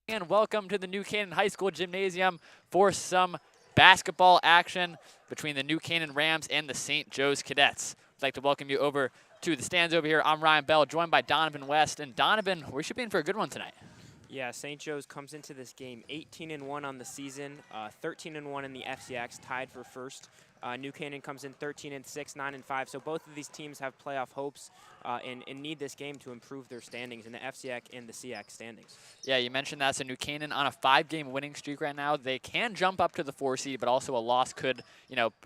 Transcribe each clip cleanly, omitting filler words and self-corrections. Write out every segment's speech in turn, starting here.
And welcome to the New Canaan High School Gymnasium for some basketball action between the New Canaan Rams and the St. Joe's Cadets. I'd like to welcome you over to the stands over here. I'm Ryan Bell, joined by Donovan West. And Donovan, we should be in for a good one tonight. Yeah, St. Joe's comes into this game 18-1 on the season, 13-1 in the FCX, tied for first. New Canaan comes in 13-6, 9-5. So both of these teams have playoff hopes and need this game to improve their standings in the FCX and the CX standings. Yeah, you mentioned that. So New Canaan on a 5-game winning streak right now. They can jump up to the 4 seed, but also a loss could,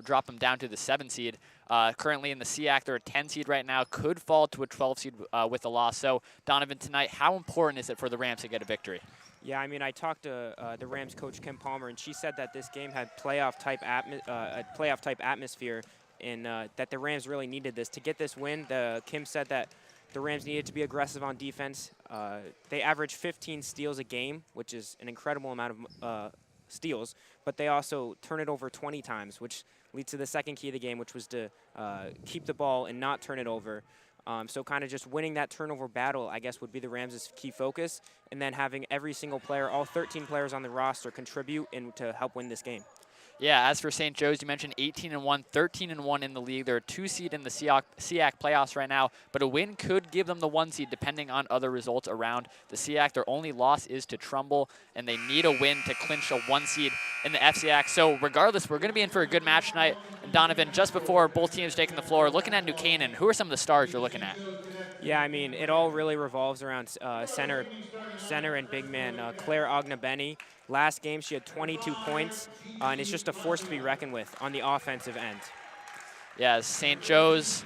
drop them down to the 7 seed. Currently in the CAC, they're a 10 seed right now. Could fall to a 12 seed with a loss. So Donovan, tonight, how important is it for the Rams to get a victory? Yeah, I mean, I talked to the Rams coach Kim Palmer, and she said that this game had playoff type atmosphere, and that the Rams really needed this to get this win. Kim said that the Rams needed to be aggressive on defense. They average 15 steals a game, which is an incredible amount of steals, but they also turn it over 20 times, which leads to the second key of the game, which was to keep the ball and not turn it over. So kind of just winning that turnover battle, I guess, would be the Rams' key focus, and then having every single player, all 13 players on the roster, contribute and to help win this game. Yeah, as for St. Joe's, you mentioned 18-1, 13-1 in the league. They're a 2 seed in the CAC playoffs right now, but a win could give them the 1 seed depending on other results around the CAC. Their only loss is to Trumbull, and they need a win to clinch a 1 seed in the FCAC. So regardless, we're going to be in for a good match tonight. And Donovan, just before both teams taking the floor, looking at New Canaan, who are some of the stars you're looking at? Yeah, I mean, it all really revolves around center and big man. Claire Ognabeni, last game she had 22 points, and it's just a force to be reckoned with on the offensive end. Yeah, St. Joe's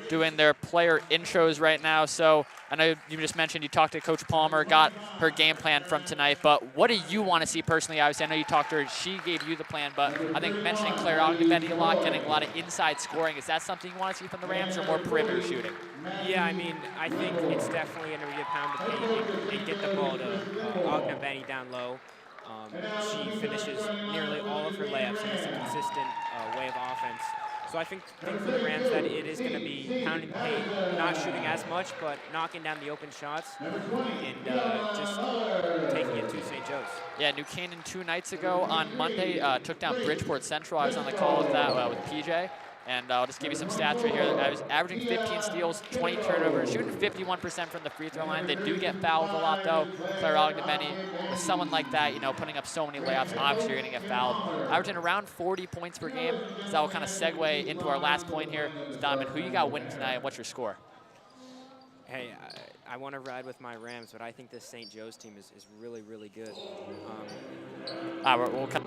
doing their player intros right now. So I know you just mentioned you talked to Coach Palmer, got her game plan from tonight, but what do you want to see personally? Obviously, I know you talked to her, she gave you the plan, but I think mentioning Claire Ognabeni a lot, getting a lot of inside scoring, is that something you want to see from the Rams or more perimeter shooting? Yeah, I mean, I think it's definitely going to be a pound of pain and get the ball to Ognabeni down low. She finishes nearly all of her layups, and it's a consistent way of offense. So I think for the Rams that it is going to be pounding the paint, not shooting as much, but knocking down the open shots and just taking it to St. Joe's. Yeah, New Canaan 2 nights ago on Monday took down Bridgeport Central. I was on the call with that with PJ. And I'll just give you some stats right here. I was averaging 15 steals, 20 turnovers, shooting 51% from the free throw line. They do get fouled a lot, though. Claire Ognabeni, with someone like that, putting up so many layups, obviously you're going to get fouled. Averaging around 40 points per game. So that will kind of segue into our last point here. Donovan, who you got winning tonight, and what's your score? Hey, I want to ride with my Rams, but I think this St. Joe's team is really, really good. We'll come.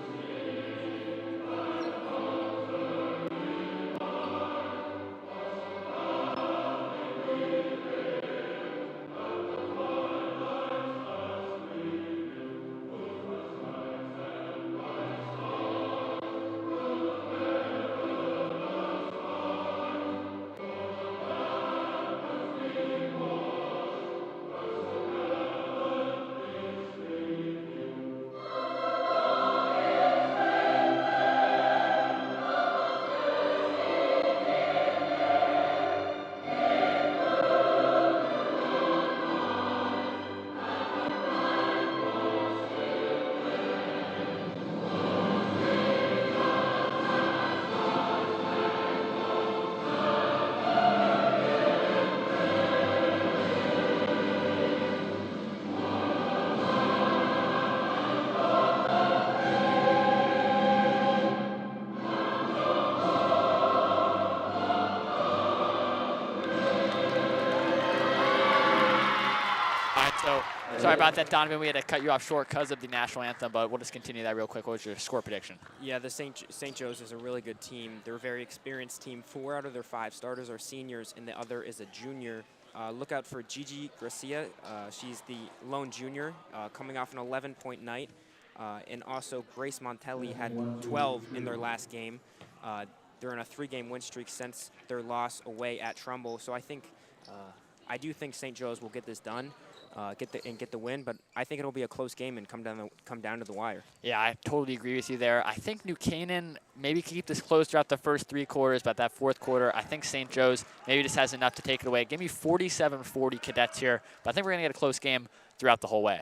Sorry about that, Donovan. We had to cut you off short because of the national anthem, but we'll just continue that real quick. What was your score prediction? Yeah, the St. Joe's is a really good team. They're a very experienced team. 4 out of their 5 starters are seniors, and the other is a junior. Look out for Gigi Gracia. She's the lone junior, coming off an 11-point night. And also Grace Montelli had 12 in their last game. They're on a 3-game win streak since their loss away at Trumbull. So I do think St. Joe's will get this done, get the win. But I think it'll be a close game and come down to the wire. Yeah, I totally agree with you there. I think New Canaan maybe keep this close throughout the first 3 quarters, but that 4th quarter, I think St. Joe's maybe just has enough to take it away. Give me 47-40 Cadets here, but I think we're going to get a close game throughout the whole way.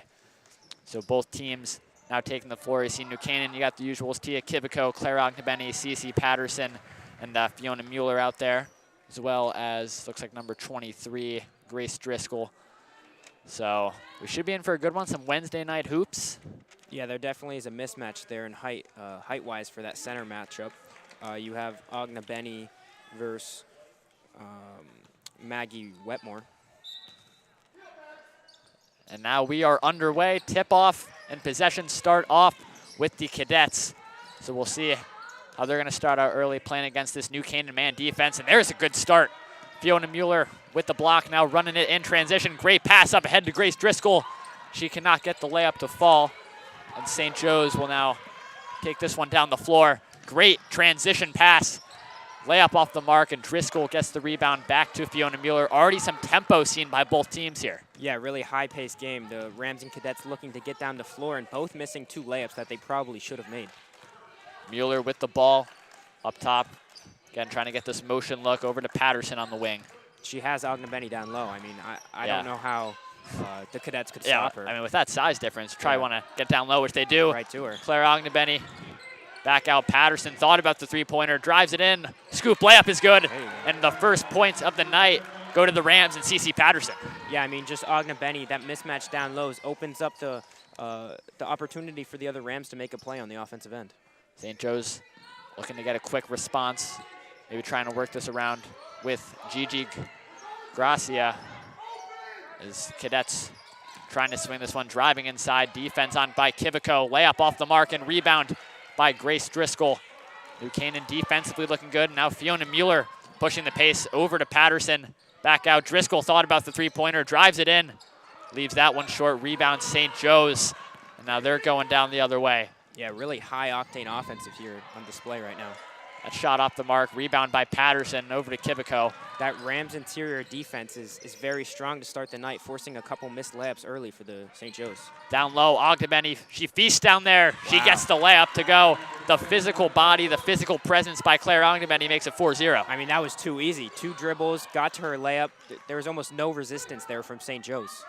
So both teams now taking the floor. You see New Canaan, you got the usuals, Tia Kivico, Claire Ognabeni, Cece Patterson, and Fiona Mueller out there, as well as, looks like number 23, Grace Driscoll. So we should be in for a good one, some Wednesday night hoops. Yeah, there definitely is a mismatch there in height-wise for that center matchup. You have Ognabeni versus Maggie Wetmore. And now we are underway. Tip-off and possession start off with the Cadets. So we'll see how they're going to start out early playing against this New Canaan man defense. And there's a good start. Fiona Mueller with the block, now running it in transition. Great pass up ahead to Grace Driscoll. She cannot get the layup to fall. And St. Joe's will now take this one down the floor. Great transition pass. Layup off the mark, and Driscoll gets the rebound back to Fiona Mueller. Already some tempo seen by both teams here. Yeah, really high-paced game. The Rams and Cadets looking to get down the floor and both missing 2 layups that they probably should have made. Mueller with the ball up top. Again, trying to get this motion look over to Patterson on the wing. She has Ognabeni down low. I mean, I don't know how the Cadets could stop her. I mean, with that size difference, try want to get down low, which they do. Right to her. Claire Ognabeni. Back out Patterson, thought about the 3-pointer, drives it in. Scoop layup is good. And the first points of the night go to the Rams and Cece Patterson. Yeah, I mean, just Ognabeni, that mismatch down lows opens up the opportunity for the other Rams to make a play on the offensive end. St. Joe's looking to get a quick response. Maybe trying to work this around with Gigi Gracia. As Cadets trying to swing this one, driving inside, defense on by Kivico. Layup off the mark and rebound by Grace Driscoll. New Canaan defensively looking good. Now Fiona Mueller pushing the pace over to Patterson. Back out. Driscoll thought about the 3-pointer, drives it in. Leaves that one short. Rebound St. Joe's. And now they're going down the other way. Yeah, really high-octane offensive here on display right now. That shot off the mark. Rebound by Patterson over to Kivico. That Rams interior defense is very strong to start the night, forcing a couple missed layups early for the St. Joe's. Down low, Ognabeni, she feasts down there. Wow. She gets the layup to go. The physical body, the physical presence by Claire Ognabeni makes it 4-0. I mean, that was too easy. 2 dribbles, got to her layup. There was almost no resistance there from St. Joe's.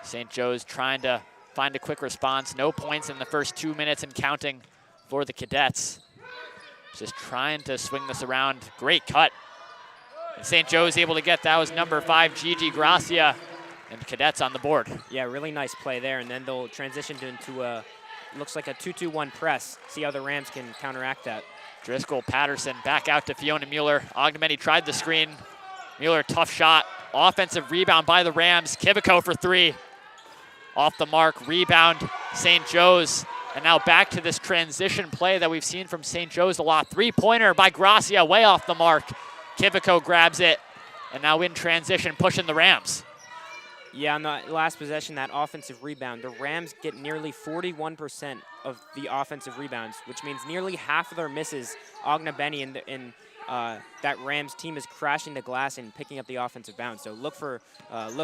St. Joe's trying to find a quick response. No points in the first 2 minutes and counting for the Cadets. Just trying to swing this around. Great cut. And St. Joe's able to get that. Was number 5, Gigi Gracia, and Cadets on the board. Yeah, really nice play there. And then they'll transition into a, looks like a 2-2-1 press. See how the Rams can counteract that. Driscoll, Patterson, back out to Fiona Mueller. Ognabeni tried the screen. Mueller, tough shot. Offensive rebound by the Rams. Kivico for 3. Off the mark, rebound, St. Joe's. And now back to this transition play that we've seen from St. Joe's a lot. 3-pointer by Gracia, way off the mark. Kivico grabs it, and now in transition, pushing the Rams. Yeah, on the last possession, that offensive rebound, the Rams get nearly 41% of the offensive rebounds, which means nearly half of their misses. Ognabeni and that Rams team is crashing the glass and picking up the offensive bounce. So look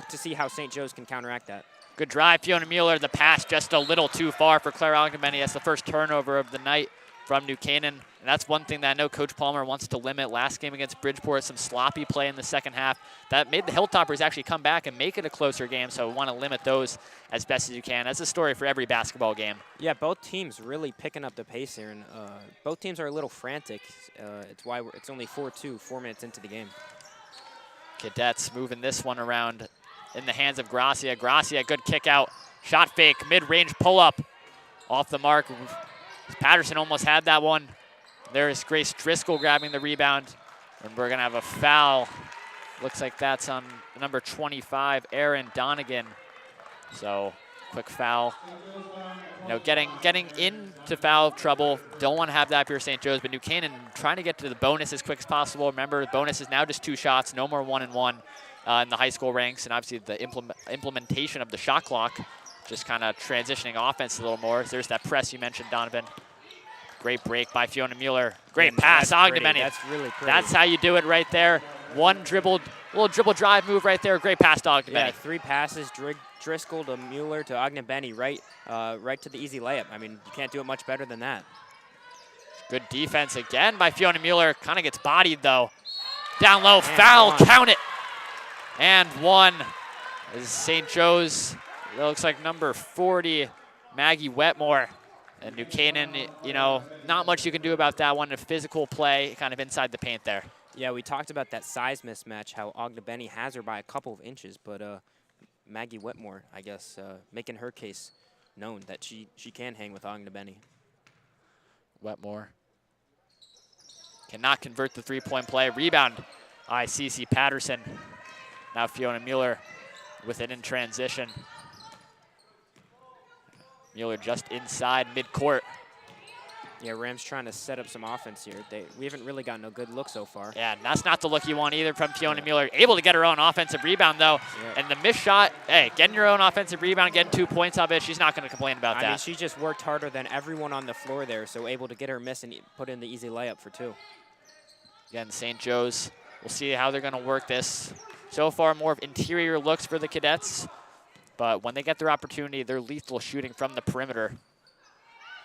to see how St. Joe's can counteract that. Good drive, Fiona Mueller. The pass just a little too far for Claire Ognabeni. That's the first turnover of the night from New Canaan. And that's one thing that I know Coach Palmer wants to limit. Last game against Bridgeport, some sloppy play in the second half. That made the Hilltoppers actually come back and make it a closer game, so we want to limit those as best as you can. That's a story for every basketball game. Yeah, both teams really picking up the pace here, and both teams are a little frantic. It's why it's only 4-2, 4 minutes into the game. Cadets moving this one around in the hands of Gracia. Gracia, good kick out. Shot fake, mid-range pull-up. Off the mark. Patterson almost had that one. There's Grace Driscoll grabbing the rebound. And we're going to have a foul. Looks like that's on number 25, Erin Donegan. So quick foul. You know, getting into foul trouble. Don't want to have that if you're St. Joe's, but New Canaan trying to get to the bonus as quick as possible. Remember, the bonus is now just 2 shots, no more 1-and-1 in the high school ranks, and obviously the implementation of the shot clock, just kind of transitioning offense a little more. There's that press you mentioned, Donovan. Great break by Fiona Mueller. Great pass, Ogdenbenny. That's really pretty. That's how you do it right there. One little dribble drive move right there. Great pass to Ogdenbenny. Yeah, 3 passes, Driscoll to Mueller to Ogdenbenny, right to the easy layup. I mean, you can't do it much better than that. Good defense again by Fiona Mueller. Kind of gets bodied though. Down low, foul, count it. And 1 is St. Joe's. It looks like number 40, Maggie Wetmore. And New Canaan, you know, not much you can do about that one. A physical play kind of inside the paint there. Yeah, we talked about that size mismatch, how Ogdenbenny has her by a couple of inches, but Maggie Wetmore, I guess, making her case known that she can hang with Ogdenbenny. Wetmore cannot convert the 3-point play. Rebound by Cece Patterson. Now Fiona Mueller with it in transition. Mueller just inside midcourt. Yeah, Rams trying to set up some offense here. We haven't really gotten a good look so far. Yeah, and that's not the look you want either from Fiona Mueller. Able to get her own offensive rebound, though. Yeah. And the missed shot, hey, getting your own offensive rebound, getting 2 points of it, she's not going to complain about that. I mean, she just worked harder than everyone on the floor there, so able to get her miss and put in the easy layup for 2. Again, St. Joe's, we'll see how they're going to work this. So far, more of interior looks for the Cadets. But when they get their opportunity, they're lethal shooting from the perimeter.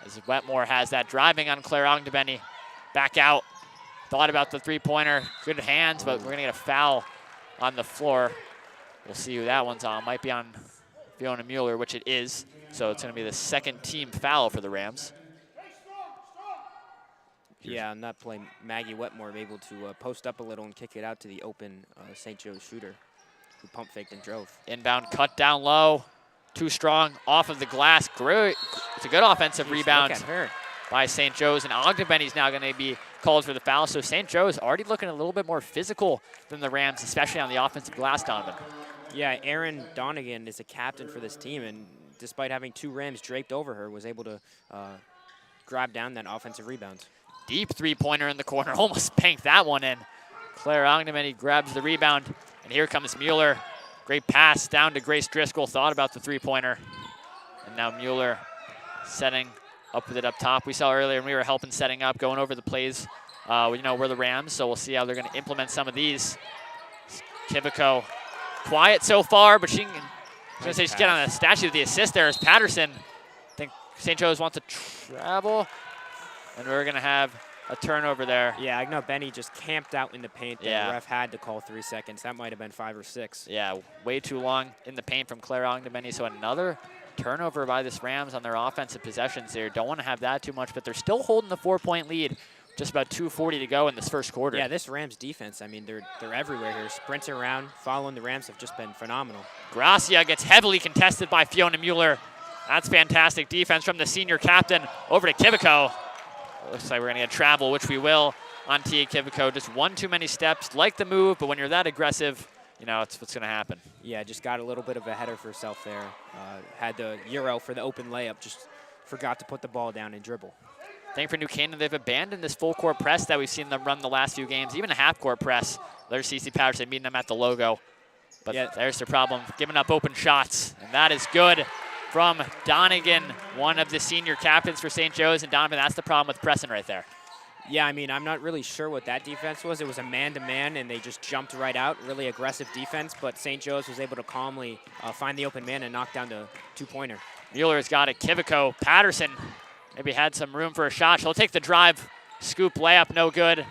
As Wetmore has that driving on Claire Ogdenbenny. Back out. Thought about the 3-pointer. Good hands, but we're going to get a foul on the floor. We'll see who that one's on. Might be on Fiona Mueller, which it is. So it's going to be the second team foul for the Rams. Yeah, on that play, Maggie Wetmore able to post up a little and kick it out to the open St. Joe's shooter, who pump faked and drove. Inbound cut down low. Too strong off of the glass. Great. It's a good offensive rebound by St. Joe's. And Ogdenbenny's now going to be called for the foul. So St. Joe's already looking a little bit more physical than the Rams, especially on the offensive glass, Donovan. Yeah, Erin Donegan is a captain for this team. And despite having 2 Rams draped over her, was able to grab down that offensive rebound. Deep 3-pointer in the corner. Almost banked that one in. Claire Ogdenbenny grabs the rebound. And here comes Mueller. Great pass down to Grace Driscoll. Thought about the 3-pointer. And now Mueller setting up with it up top. We saw earlier when we were helping setting up, going over the plays. You know, we're the Rams, so we'll see how they're going to implement some of these. Kivico, quiet so far, but she's going to say she's getting on the statue with the assist there as Patterson. I think St. Joe's wants to travel. And we're going to have a turnover there. Yeah, Ogdenbenny just camped out in the paint. Yeah. The ref had to call 3 seconds. That might have been 5 or 6. Yeah, way too long in the paint from Claire Ogdenbenny. So another turnover by this Rams on their offensive possessions here. Don't want to have that too much, but they're still holding the 4-point lead. Just about 2:40 to go in this first quarter. Yeah, this Rams defense, I mean, they're everywhere here. Sprinting around, following the Rams have just been phenomenal. Gracia gets heavily contested by Fiona Mueller. That's fantastic defense from the senior captain over to Kivico. Looks like we're going to get travel, which we will on Tia Kivico. Just one too many steps. Like the move, but when you're that aggressive, you know, it's what's going to happen. Yeah, just got a little bit of a header for herself there. Had the Euro for the open layup. Just forgot to put the ball down and dribble. I think for New Canaan, they've abandoned this full-court press that we've seen them run the last few games, even a half-court press. There's Cece Patterson meeting them at the logo. But yeah, there's their problem, giving up open shots. And that is good from Donegan, one of the senior captains for St. Joe's. And Donovan, that's the problem with pressing right there. Yeah, I mean, I'm not really sure what that defense was. It was a man-to-man, and they just jumped right out. Really aggressive defense, but St. Joe's was able to calmly find the open man and knock down the two-pointer. Mueller's got it. Kivico, Patterson maybe had some room for a shot. She'll take the drive. Scoop layup, no good.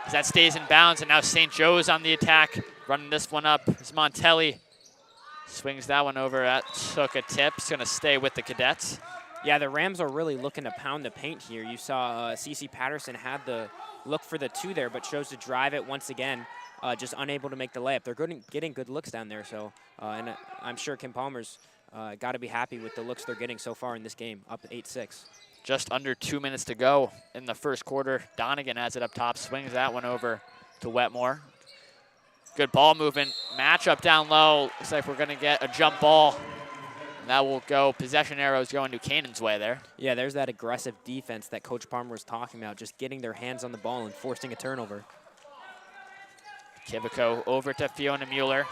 As that stays in bounds, and now St. Joe's on the attack. Running this one up is Montelli. Swings that one over. That took a tip. It's going to stay with the Cadets. Yeah, the Rams are really looking to pound the paint here. You saw Cece Patterson had the look for the two there, but chose to drive it once again, just unable to make the layup. They're getting good looks down there, so and I'm sure Kim Palmer's got to be happy with the looks they're getting so far in this game, up 8-6. Just under 2 minutes to go in the first quarter. Donegan has it up top, swings that one over to Wetmore. Good ball movement, matchup down low. Looks like we're going to get a jump ball And that will go, possession arrows going to Canaan's way there. Yeah, there's that aggressive defense that Coach Palmer was talking about, just getting their hands on the ball and forcing a turnover. Kivico over to Fiona Mueller.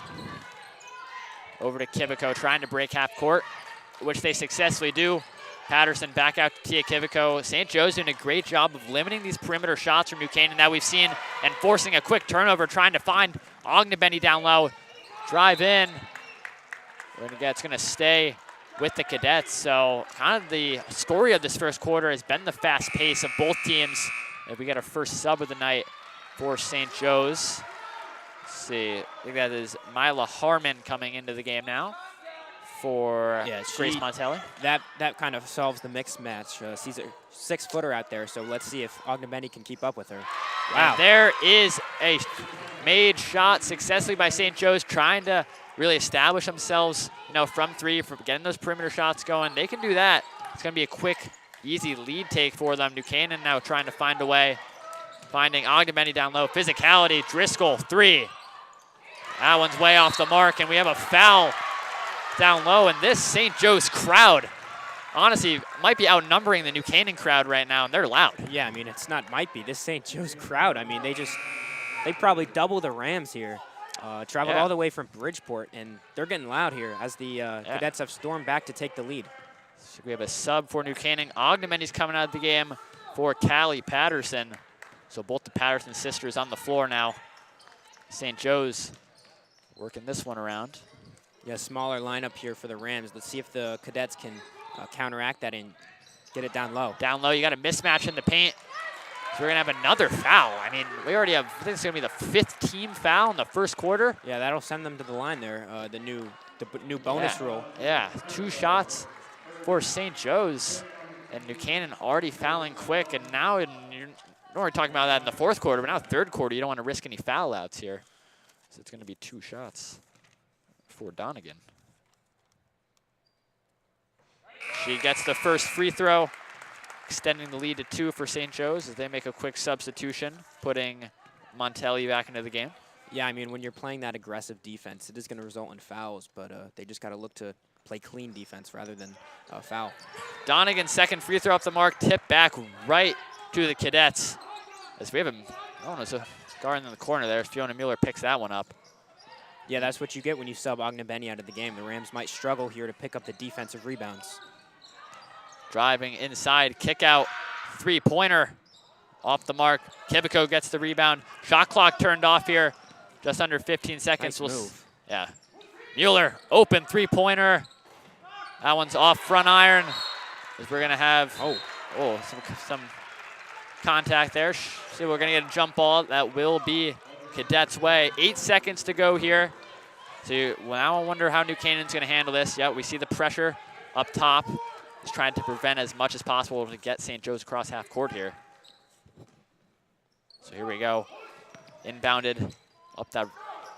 Over to Kivico, trying to break half court, which they successfully do. Patterson back out to Tia Kivico. St. Joe's doing a great job of limiting these perimeter shots from New Canaan that we've seen and forcing a quick turnover, trying to find Ognebenny down low. Drive in. It's going to stay with the Cadets. So kind of the story of this first quarter has been the fast pace of both teams. If we get our first sub of the night for St. Joe's. Let's see, I think that is Mila Harmon coming into the game now for Grace Montelli. That kind of solves the mixed match. She's a 6-footer out there, so let's see if Ognebenny can keep up with her. Wow. And there is a made shot successfully by St. Joe's, trying to really establish themselves, from three, for getting those perimeter shots going. They can do that. It's going to be a quick, easy lead take for them. New Canaan now trying to find a way, finding Ognebenny down low. Physicality, Driscoll, 3. That one's way off the mark, and we have a foul down low. And this St. Joe's crowd, honestly, might be outnumbering the New Canaan crowd right now, and they're loud. Yeah, I mean, it's not might be. This St. Joe's crowd, I mean, they probably double the Rams here. Traveled all the way from Bridgeport, and they're getting loud here as the Cadets have stormed back to take the lead. So we have a sub for New Canaan. Ognebenny's coming out of the game for Callie Patterson. So both the Patterson sisters on the floor now. St. Joe's working this one around. Yeah, smaller lineup here for the Rams. Let's see if the Cadets can counteract that and get it down low. Down low, you got a mismatch in the paint. So we're going to have another foul. I mean, we already have, I think it's going to be the 5th team foul in the first quarter. Yeah, that'll send them to the line there, the new bonus rule. Yeah, 2 shots for St. Joe's. And New Canaan already fouling quick. And now, you're already talking about that in the 4th quarter, but now 3rd quarter, you don't want to risk any foul outs here. So it's going to be 2 shots for Donegan. She gets the first free throw, extending the lead to 2 for St. Joe's as they make a quick substitution, putting Montelli back into the game. Yeah, I mean, when you're playing that aggressive defense, it is going to result in fouls, but they just got to look to play clean defense rather than foul. Donegan's second free throw up the mark, tipped back right to the Cadets. As we have there's a guard in the corner there. Fiona Mueller picks that one up. Yeah, that's what you get when you sub Ognebenny out of the game. The Rams might struggle here to pick up the defensive rebounds. Driving inside, kick out, 3-pointer off the mark. Kivico gets the rebound. Shot clock turned off here. Just under 15 seconds. Nice move. Yeah. Mueller, open 3-pointer. That one's off front iron. As we're gonna have some contact there. See, we're gonna get a jump ball. That will be Cadets' way. 8 seconds to go here. So now I wonder how New Canaan's gonna handle this. Yeah, we see the pressure up top. Just trying to prevent as much as possible to get St. Joe's across half court here. So here we go. Inbounded up that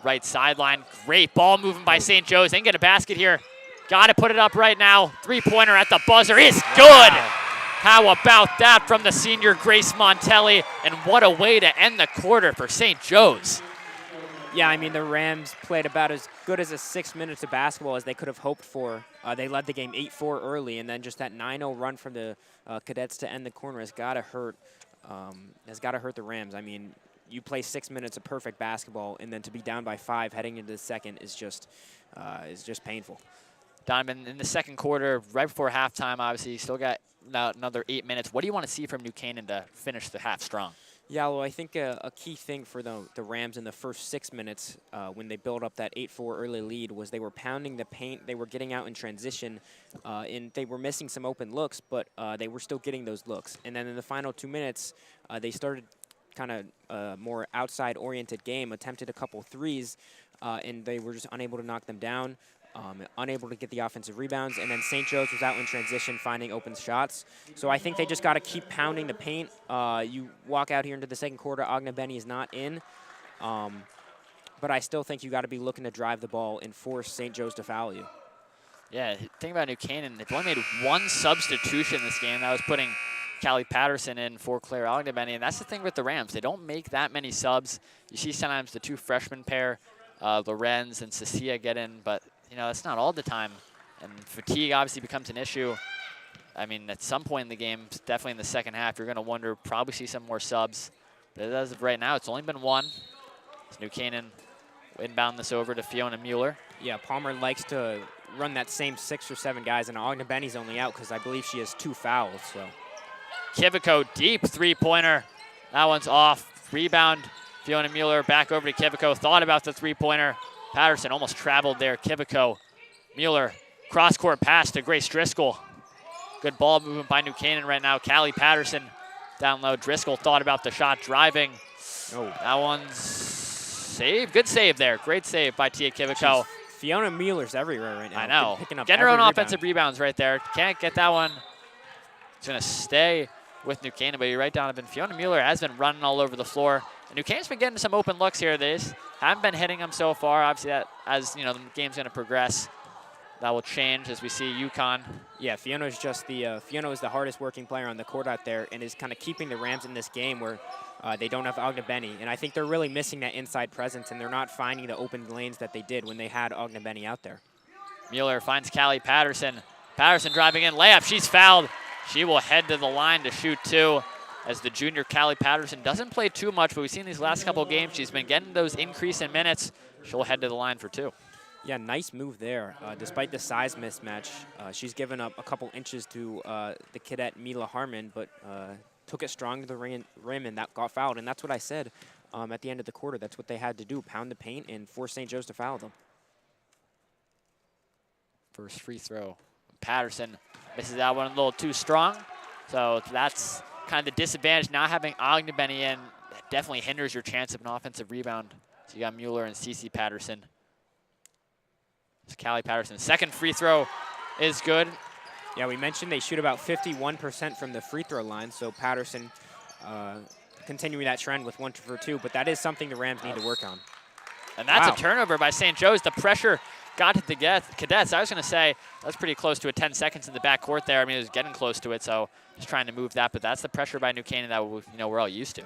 right sideline. Great ball moving by St. Joe's. They can get a basket here. Got to put it up right now. 3-pointer at the buzzer is good. How about that from the senior Grace Montelli? And what a way to end the quarter for St. Joe's. Yeah, I mean, the Rams played about as good as 6 minutes of basketball as they could have hoped for. They led the game 8-4 early, and then just that 9-0 run from the Cadets to end the corner has got to hurt. The Rams. I mean, you play 6 minutes of perfect basketball, and then to be down by 5 heading into the second is just painful. Donovan, in the second quarter, right before halftime, obviously, you still got another 8 minutes. What do you want to see from New Canaan to finish the half strong? Yeah, well, I think a key thing for the Rams in the first 6 minutes when they built up that 8-4 early lead was they were pounding the paint, they were getting out in transition, and they were missing some open looks, but they were still getting those looks. And then in the final 2 minutes, they started kind of more outside-oriented game, attempted a couple threes, and they were just unable to knock them down. Unable to get the offensive rebounds, and then St. Joe's was out in transition finding open shots. So I think they just got to keep pounding the paint. You walk out here into the second quarter, Ognebenny is not in, but I still think you got to be looking to drive the ball and force St. Joe's to foul you. Yeah, think about New Canaan. They've only made 1 substitution this game. That was putting Callie Patterson in for Claire Ognebenny, and that's the thing with the Rams. They don't make that many subs. You see sometimes the 2 freshman pair, Lorenz and Cecilia get in, but you know, that's not all the time. And fatigue obviously becomes an issue. I mean, at some point in the game, definitely in the second half, you're going to wonder, probably see some more subs. But as of right now, it's only been one. It's New Canaan inbound this over to Fiona Mueller. Yeah, Palmer likes to run that same 6 or 7 guys, and Ognebenny's only out because I believe she has 2 fouls. So Kivico, deep three-pointer. That one's off. Rebound, Fiona Mueller back over to Kivico. Thought about the three-pointer. Patterson almost traveled there. Kivico, Mueller, cross-court pass to Grace Driscoll. Good ball movement by New Canaan right now. Callie Patterson down low. Driscoll thought about the shot, driving. Oh, that one's save. Good save there. Great save by Tia Kivico. Jeez, Fiona Mueller's everywhere right now. I know. Picking up Getting her own rebound. offensive rebounds right there. Can't get that one. It's going to stay with New Canaan, but you're right, Donovan. Fiona Mueller has been running all over the floor. And New Canaan's been getting some open looks here. They just haven't been hitting them so far. Obviously, that as you know, the game's going to progress. That will change as we see UConn. Yeah, Fiona's just the Fiona is the hardest working player on the court out there, and is kind of keeping the Rams in this game where they don't have Ognebenny. And I think they're really missing that inside presence, and they're not finding the open lanes that they did when they had Ognebenny out there. Mueller finds Callie Patterson. Patterson driving in, layup. She's fouled. She will head to the line to shoot 2. As the junior Callie Patterson doesn't play too much, but we've seen these last couple of games, she's been getting those increase in minutes. She'll head to the line for 2. Yeah, nice move there. Despite the size mismatch, she's given up a couple inches to the cadet Mila Harmon, but took it strong to the rim and that got fouled. And that's what I said at the end of the quarter. That's what they had to do, pound the paint and force St. Joe's to foul them. First free throw. Patterson misses that one a little too strong. So that's kind of the disadvantage. Not having Ognebenny in definitely hinders your chance of an offensive rebound. So you got Mueller and Cece Patterson. It's Callie Patterson. Second free throw is good. Yeah, we mentioned they shoot about 51% from the free throw line, so Patterson continuing that trend with 1 for 2, but that is something the Rams need to work on. And that's a turnover by St. Joe's. The pressure got to the Cadets. I was going to say that's pretty close to 10 seconds in the backcourt there. I mean, it was getting close to it, so just trying to move that, but that's the pressure by New Canaan that we're all used to.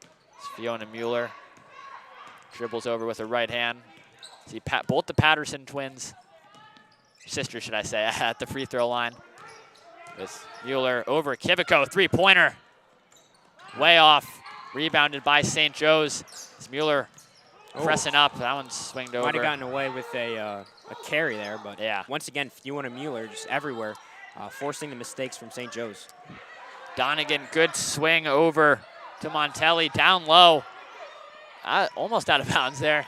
It's Fiona Mueller. Dribbles over with her right hand. See both the Patterson twins, sisters should I say, at the free throw line. With Mueller over Kivico, three-pointer. Way off, rebounded by St. Joe's. It's Mueller pressing up, that one's swinged over. Might have gotten away with a carry there, but yeah. Once again, Fiona Mueller just everywhere, forcing the mistakes from St. Joe's. Donegan, good swing over to Montelli, down low. Almost out of bounds there.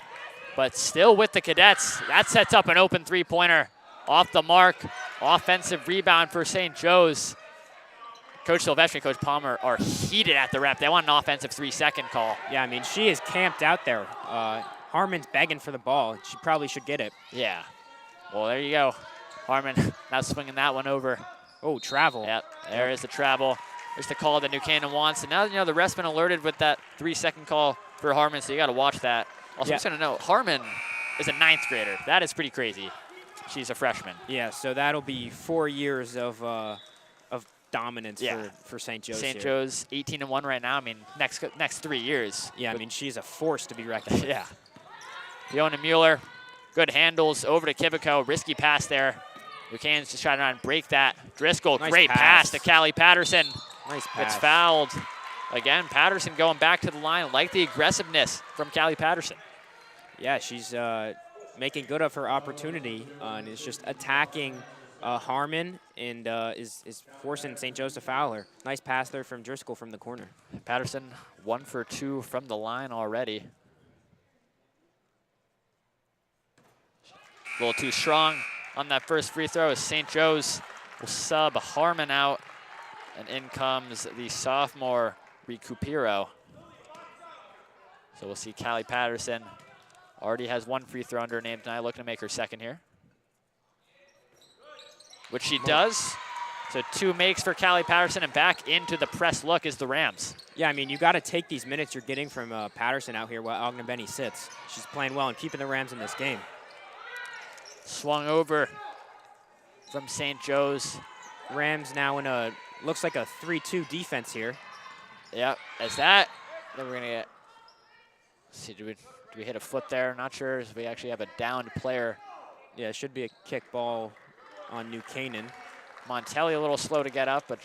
But still with the Cadets. That sets up an open three-pointer. Off the mark. Offensive rebound for St. Joe's. Coach Silvestri and Coach Palmer are heated at the rep. They want an offensive 3-second call. Yeah, I mean, she is camped out there. Harmon's begging for the ball. She probably should get it. Yeah. Well, there you go. Harmon now swinging that one over. Oh, travel. Yep, there is the travel. There's the call that New Canaan wants. And now, the ref's been alerted with that 3-second call for Harmon, so you got to watch that. Also, I'm just going to note, Harmon is a 9th grader. That is pretty crazy. She's a freshman. Yeah, so that'll be 4 years of dominance for St. Joe's. St. Joe's 18-1 right now. I mean, next 3 years. Yeah, I mean, she's a force to be reckoned with. Yeah. Fiona Mueller, good handles over to Kivico. Risky pass there. New Canaan's just trying to break that. Driscoll, nice great pass to Callie Patterson. Nice pass. Gets fouled. Again, Patterson going back to the line. Like the aggressiveness from Callie Patterson. Yeah, she's making good of her opportunity and is just attacking Harmon and is forcing St. Joe's to foul her. Nice pass there from Driscoll from the corner. Patterson 1 for 2 from the line already. A little too strong on that first free throw as St. Joe's will sub Harmon out. And in comes the sophomore Recupero. So we'll see Callie Patterson. Already has 1 free throw under her name tonight, looking to make her second here. Which she does. So 2 makes for Callie Patterson, and back into the press look is the Rams. Yeah, I mean, you got to take these minutes you're getting from Patterson out here while Ognebenny sits. She's playing well and keeping the Rams in this game. Swung over from St. Joe's. Rams now in a, looks like a 3-2 defense here. Yep, as that, then we're going to get, let's see, do we hit a foot there? Not sure, as we actually have a downed player Yeah, it should be a kick ball on New Canaan. Montelli a little slow to get up, but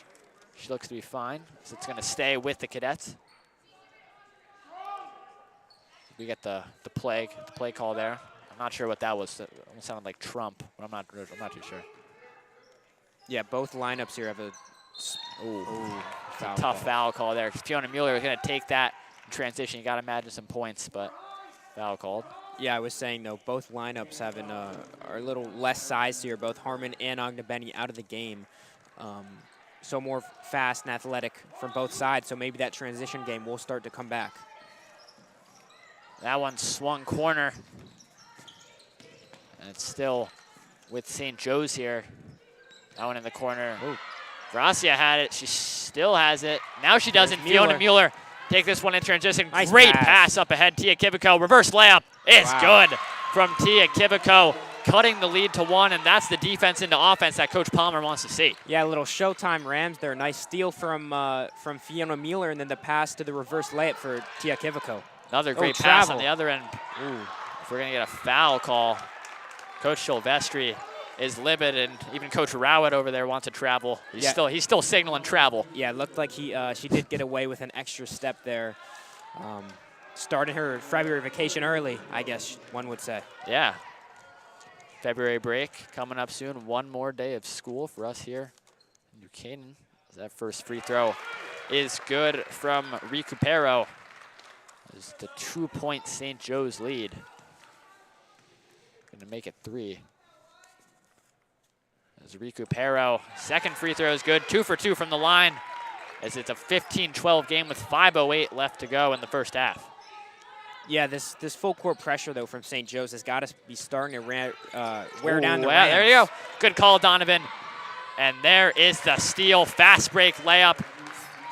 she looks to be fine. So it's going to stay with the Cadets. We get the play call there. I'm not sure what that was. It almost sounded like Trump, but I'm not too sure. Yeah, both lineups here have a tough foul call there. Fiona Mueller is going to take that in transition. You got to imagine some points, but foul called. Yeah, I was saying though, both lineups having are a little less size here. Both Harmon and Ognebeni out of the game, so more fast and athletic from both sides. So maybe that transition game will start to come back. That one swung corner. And it's still with St. Joe's here. That one in the corner. Ooh. Gracia had it. She still has it. Now she doesn't. Fiona Mueller take this one in transition. Nice Great pass up ahead. Tia Kivico. Reverse layup. It's good from Tia Kivico, cutting the lead to 1, and that's the defense into offense that Coach Palmer wants to see. Yeah, a little Showtime Rams there. Nice steal from Fiona Mueller, and then the pass to the reverse layup for Tia Kivico. Another great pass on the other end. Ooh. If we're going to get a foul call, Coach Silvestri is livid, and even Coach Rowett over there wants to travel. He's still signaling travel. Yeah, it looked like she did get away with an extra step there. Starting her February vacation early, I guess one would say. Yeah. February break coming up soon. One more day of school for us here in New Canaan. That first free throw is good from Recupero. It's the 2-point St. Joe's lead. Gonna make it 3. As Recupero, second free throw is good. 2 for 2 from the line, as it's a 15-12 game with 5:08 left to go in the first half. Yeah, this full court pressure though from St. Joe's has got to be starting to wear down the Rams. There you go. Good call, Donovan. And there is the steal, fast break layup.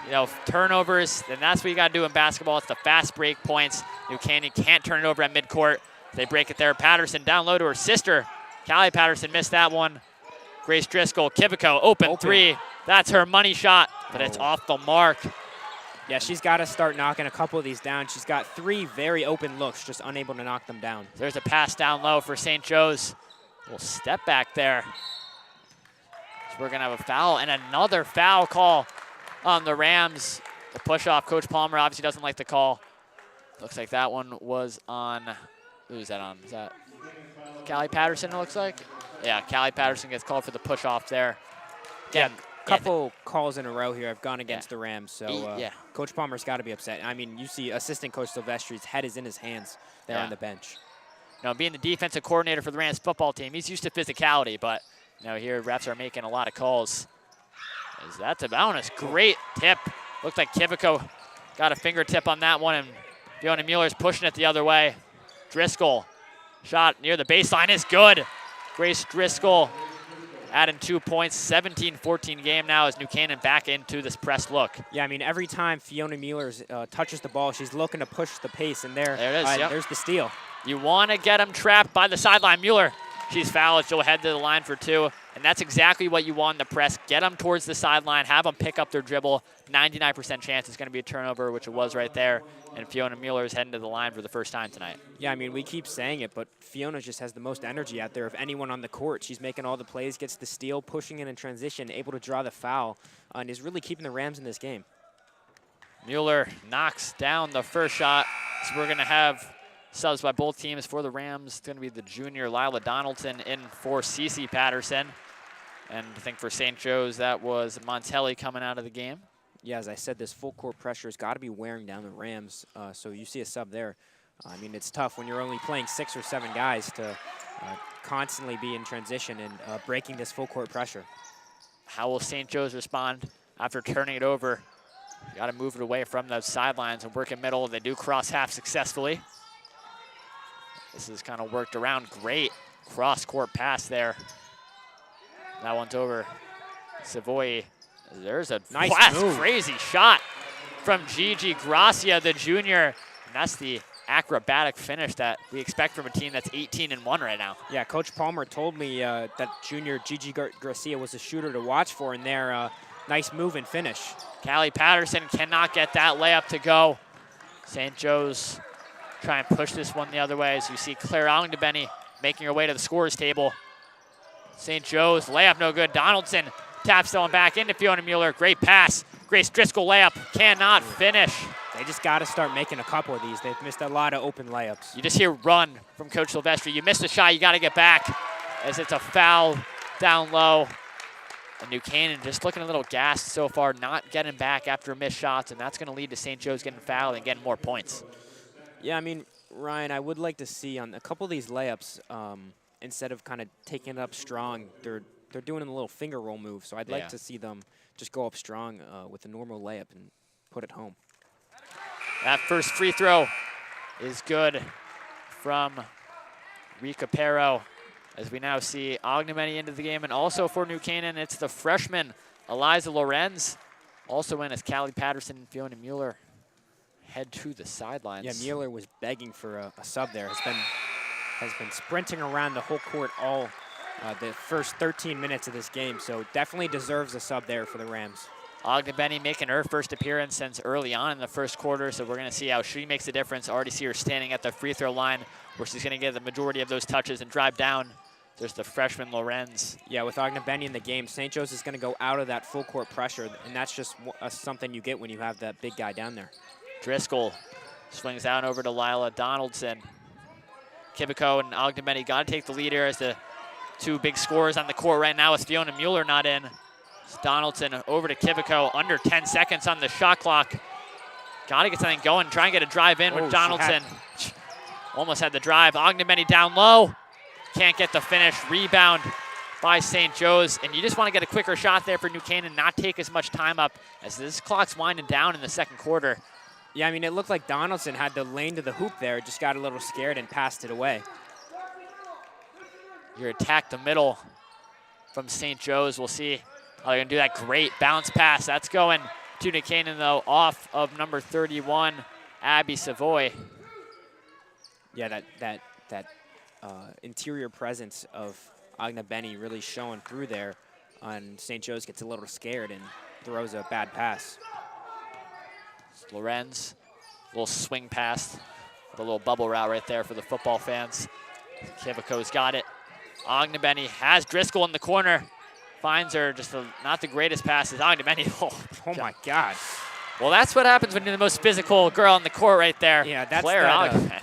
You know, turnovers, and that's what you got to do in basketball. It's the fast break points. New Canaan can't turn it over at midcourt. They break it there. Patterson down low to her sister. Callie Patterson missed that one. Grace Driscoll, Kivico, open 3. That's her money shot, but it's off the mark. Yeah, she's got to start knocking a couple of these down. She's got 3 very open looks, just unable to knock them down. There's a pass down low for St. Joe's. Little step back there. So we're going to have a foul and another foul call on the Rams. The push off. Coach Palmer obviously doesn't like the call. Looks like that one was on, who's that on? Is that Callie Patterson, it looks like? Yeah, Callie Patterson gets called for the push off there. Again, couple calls in a row here have gone against the Rams, so Coach Palmer's got to be upset. I mean, you see Assistant Coach Silvestri's head is in his hands there on the bench. You know, being the defensive coordinator for the Rams football team, he's used to physicality, but you know, here refs are making a lot of calls. Is that to bonus? Great tip. Looked like Kivico got a fingertip on that one, and Fiona Mueller's pushing it the other way. Driscoll, shot near the baseline is good. Grace Driscoll adding 2 points, 17-14 game now as New Canaan back into this press look. Yeah, I mean, every time Fiona Mueller touches the ball, she's looking to push the pace, and there it is. There's the steal. You want to get them trapped by the sideline. Mueller, she's fouled. She'll head to the line for 2, and that's exactly what you want in the press. Get them towards the sideline, have them pick up their dribble. 99% chance it's going to be a turnover, which it was right there, and Fiona Mueller is heading to the line for the first time tonight. Yeah, I mean, we keep saying it, but Fiona just has the most energy out there of anyone on the court. She's making all the plays, gets the steal, pushing in transition, able to draw the foul, and is really keeping the Rams in this game. Mueller knocks down the first shot, so we're going to have subs by both teams. For the Rams, it's going to be the junior Lila Donaldson in for Cece Patterson. And I think for St. Joe's, that was Montelli coming out of the game. Yeah, as I said, this full court pressure has got to be wearing down the Rams. So you see a sub there. I mean, it's tough when you're only playing 6 or 7 guys to constantly be in transition and breaking this full court pressure. How will St. Joe's respond after turning it over? You got to move it away from those sidelines and work in middle. They do cross half successfully. This is kind of worked around. Great cross-court pass there. That one's over. Savoy. There's a nice move. Crazy shot from Gigi Gracia, the junior. And that's the acrobatic finish that we expect from a team that's 18-1 right now. Yeah, Coach Palmer told me that junior Gigi Gracia was a shooter to watch for in there. Nice move and finish. Callie Patterson cannot get that layup to go. St. Joe's try and push this one the other way. As you see Claire Ognebeni making her way to the scorer's table. St. Joe's layup no good. Donaldson taps that one back into Fiona Mueller. Great pass. Grace Driscoll layup cannot finish. They just got to start making a couple of these. They've missed a lot of open layups. You just hear run from Coach Silvestri. You missed a shot, you got to get back as it's a foul down low. And New Canaan just looking a little gassed so far, not getting back after missed shots, and that's going to lead to St. Joe's getting fouled and getting more points. Yeah, I mean, Ryan, I would like to see on a couple of these layups, instead of kind of taking it up strong, they're doing a little finger roll move. So I'd like to see them just go up strong with a normal layup and put it home. That first free throw is good from Rika Pero, as we now see Ognomeni into the game. And also for New Canaan, it's the freshman, Eliza Lorenz. Also in as Callie Patterson and Fiona Mueller head to the sidelines. Yeah, Mueller was begging for a sub there. Has been sprinting around the whole court all the first 13 minutes of this game, so definitely deserves a sub there for the Rams. Ogdenbenny making her first appearance since early on in the first quarter, so we're going to see how she makes a difference. Already see her standing at the free throw line where she's going to get the majority of those touches and drive down. There's the freshman Lorenz. Yeah, with Ogdenbenny in the game, St. Joe's is going to go out of that full court pressure, and that's just something you get when you have that big guy down there. Driscoll swings out over to Lila Donaldson. Kibico and Ogdenbenny got to take the lead here as the two big scorers on the court right now with Fiona Mueller not in. It's Donaldson over to Kibico, under 10 seconds on the shot clock. Got to get something going, try and get a drive in with Donaldson. Almost had the drive. Ogdenbenny down low. Can't get the finish. Rebound by St. Joe's. And you just want to get a quicker shot there for New Canaan, not take as much time up as this clock's winding down in the second quarter. Yeah, I mean, it looked like Donaldson had the lane to the hoop there, just got a little scared and passed it away. Your attack the middle from St. Joe's. We'll see how they're going to do that. Great bounce pass. That's going to New Canaan, though, off of number 31, Abby Savoy. Yeah, that interior presence of Ogdenbenny really showing through there. And St. Joe's gets a little scared and throws a bad pass. Lorenz, a little swing pass, with a little bubble route right there for the football fans. Kibico's got it. Ogdenbenny has Driscoll in the corner. Finds her, just not the greatest passes. Ogdenbenny, oh my God. Well, that's what happens when you're the most physical girl on the court right there. Yeah, that's Claire Ogdenbenny.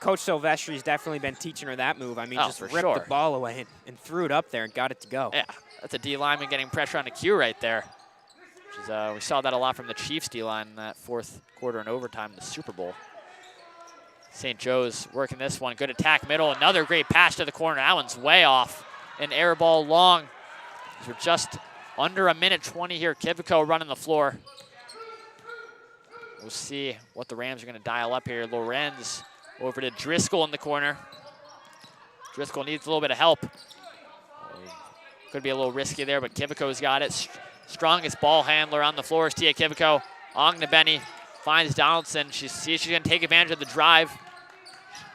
Coach Silvestri's definitely been teaching her that move. I mean, just ripped the ball away and threw it up there and got it to go. Yeah, that's a D lineman getting pressure on the cue right there. We saw that a lot from the Chiefs D-line in that fourth quarter and overtime in the Super Bowl. St. Joe's working this one. Good attack middle. Another great pass to the corner. That one's way off. An air ball long. We're just under a minute 20 here. Kibico running the floor. We'll see what the Rams are going to dial up here. Lorenz over to Driscoll in the corner. Driscoll needs a little bit of help. Could be a little risky there, but Kibico's got it. Strongest ball handler on the floor is Tia Kibico. Ogdenbenny finds Donaldson. She sees she's going to take advantage of the drive.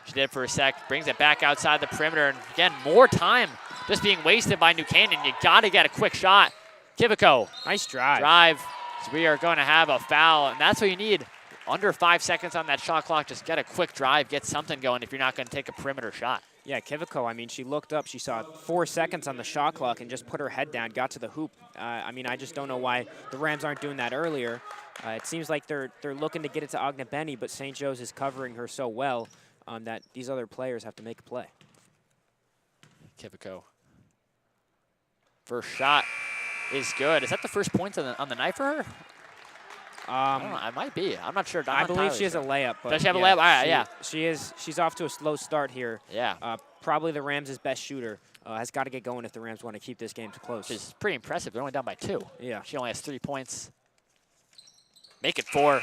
She did for a sec. Brings it back outside the perimeter. And again, more time just being wasted by New Canaan. You got to get a quick shot. Kibico. Nice drive. So we are going to have a foul, and that's what you need. Under 5 seconds on that shot clock. Just get a quick drive, get something going if you're not going to take a perimeter shot. Yeah, Kibico, I mean, she looked up, she saw 4 seconds on the shot clock and just put her head down, got to the hoop. I mean, I just don't know why the Rams aren't doing that earlier. It seems like they're looking to get it to Ogdenbenny, but St. Joe's is covering her so well that these other players have to make a play. Kibico. First shot is good. Is that the first points on the night for her? I don't know, it might be. I'm not sure. I believe she has a layup. But does she have a layup? All right, yeah. She's off to a slow start here. Yeah. Probably the Rams' best shooter. Has got to get going if the Rams want to keep this game close. Which is pretty impressive. They're only down by 2. Yeah. She only has 3 points. Make it 4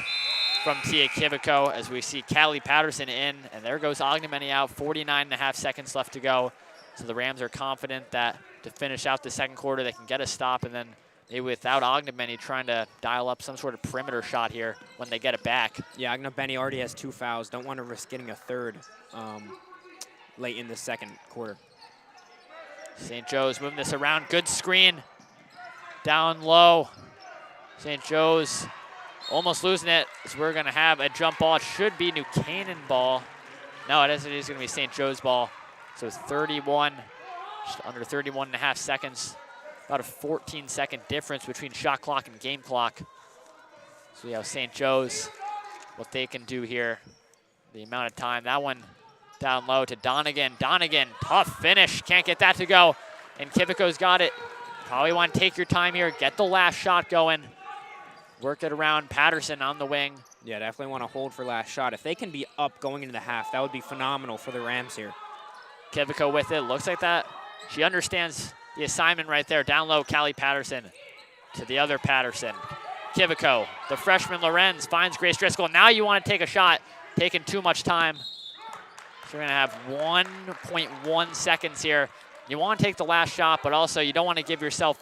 from Tia Kibico as we see Callie Patterson in. And there goes Ogdenbenny out. 49.5 seconds left to go. So the Rams are confident that to finish out the second quarter, they can get a stop and then maybe without Ogdenbenny trying to dial up some sort of perimeter shot here when they get it back. Yeah, Ogdenbenny already has 2 fouls. Don't want to risk getting a third late in the second quarter. St. Joe's moving this around. Good screen. Down low. St. Joe's almost losing it. So we're going to have a jump ball. It should be New Canaan ball. No, it is going to be St. Joe's ball. So 31, just under 31 and a half seconds. About a 14-second difference between shot clock and game clock. So we have St. Joe's, what they can do here. The amount of time, that one down low to Donegan. Donegan, tough finish, can't get that to go. And Kivico's got it. Probably want to take your time here, get the last shot going. Work it around Patterson on the wing. Yeah, definitely want to hold for last shot. If they can be up going into the half, that would be phenomenal for the Rams here. Kivico with it, looks like that. She understands the assignment right there. Down low, Callie Patterson to the other Patterson. Kivico, the freshman Lorenz finds Grace Driscoll. Now you want to take a shot, taking too much time. So we're gonna have 1.1 seconds here. You want to take the last shot, but also you don't want to give yourself,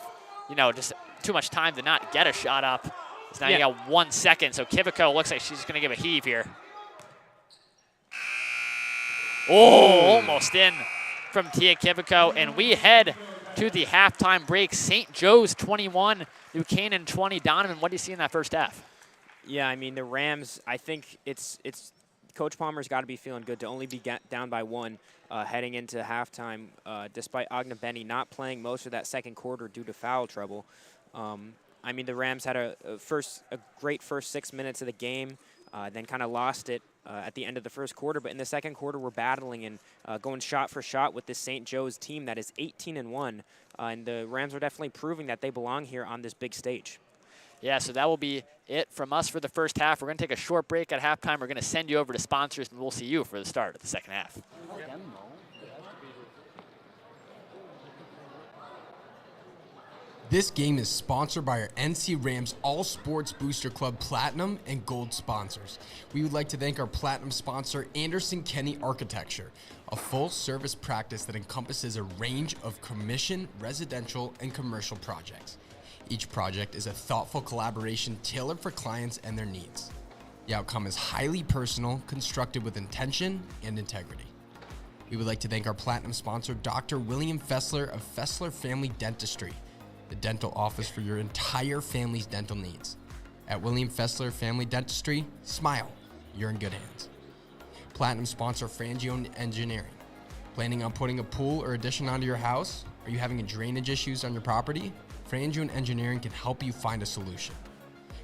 just too much time to not get a shot up. So now you got 1 second, so Kivico looks like she's gonna give a heave here. Oh, almost in from Tia Kivico, and we head to the halftime break. St. Joe's 21, New Canaan 20. Donovan, what do you see in that first half? Yeah, I mean, the Rams, I think it's Coach Palmer's got to be feeling good to only be down by 1 heading into halftime, despite Agna Benny not playing most of that second quarter due to foul trouble. I mean, the Rams had a great first 6 minutes of the game, then kind of lost it at the end of the first quarter. But in the second quarter, we're battling and going shot for shot with this St. Joe's team that is 18-1. And the Rams are definitely proving that they belong here on this big stage. Yeah, so that will be it from us for the first half. We're going to take a short break at halftime. We're going to send you over to sponsors, and we'll see you for the start of the second half. This game is sponsored by our NC Rams All Sports Booster Club Platinum and Gold sponsors. We would like to thank our Platinum sponsor, Anderson Kenny Architecture, a full-service practice that encompasses a range of commission, residential, and commercial projects. Each project is a thoughtful collaboration tailored for clients and their needs. The outcome is highly personal, constructed with intention and integrity. We would like to thank our Platinum sponsor, Dr. William Fessler of Fessler Family Dentistry, the dental office for your entire family's dental needs. At William Fessler Family Dentistry, smile, you're in good hands. Platinum sponsor, Frangione Engineering. Planning on putting a pool or addition onto your house? Are you having drainage issues on your property? Frangione Engineering can help you find a solution.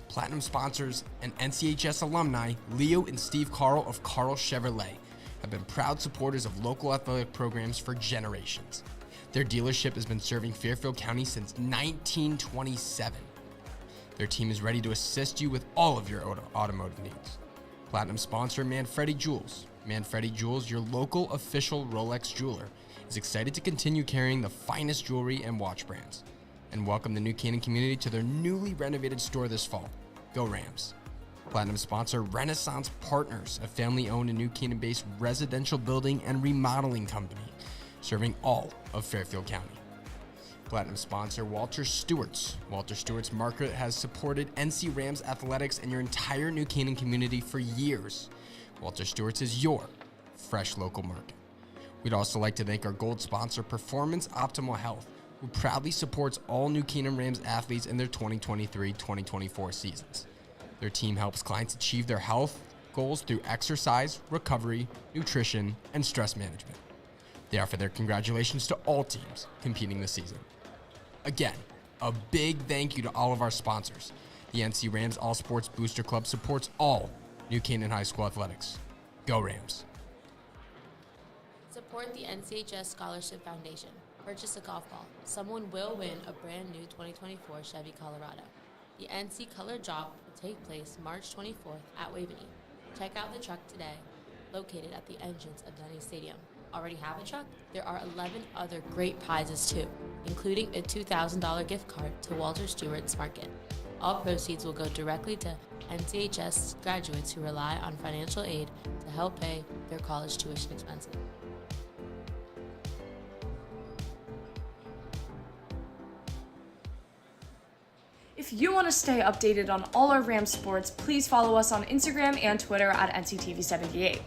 Platinum sponsors and NCHS alumni, Leo and Steve Carl of Carl Chevrolet, have been proud supporters of local athletic programs for generations. Their dealership has been serving Fairfield County since 1927. Their team is ready to assist you with all of your automotive needs. Platinum sponsor, Manfredi Jewels. Manfredi Jewels, your local official Rolex jeweler, is excited to continue carrying the finest jewelry and watch brands, and welcome the New Canaan community to their newly renovated store this fall. Go Rams. Platinum sponsor, Renaissance Partners, a family-owned and New Canaan-based residential building and remodeling company, serving all of Fairfield County. Platinum sponsor, Walter Stewart's. Walter Stewart's market has supported NC Rams athletics and your entire New Canaan community for years. Walter Stewart's is your fresh local market. We'd also like to thank our gold sponsor, Performance Optimal Health, who proudly supports all New Canaan Rams athletes in their 2023-2024 seasons. Their team helps clients achieve their health goals through exercise, recovery, nutrition, and stress management. They offer their congratulations to all teams competing this season. Again, a big thank you to all of our sponsors. The NC Rams All Sports Booster Club supports all New Canaan High School athletics. Go Rams. Support the NCHS Scholarship Foundation. Purchase a golf ball. Someone will win a brand new 2024 Chevy Colorado. The NC Color Drop will take place March 24th at Waveney. Check out the truck today, located at the entrance of Denny Stadium. Already have a truck? There are 11 other great prizes too, including a $2,000 gift card to Walter Stewart's Market. All proceeds will go directly to NCHS graduates who rely on financial aid to help pay their college tuition expenses. If you want to stay updated on all our Rams sports, please follow us on Instagram and Twitter at NCTV78.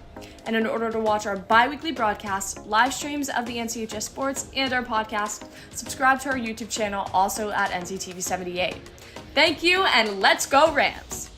And in order to watch our bi-weekly broadcasts, live streams of the NCHS sports, and our podcast, subscribe to our YouTube channel, also at NCTV78. Thank you, and let's go Rams!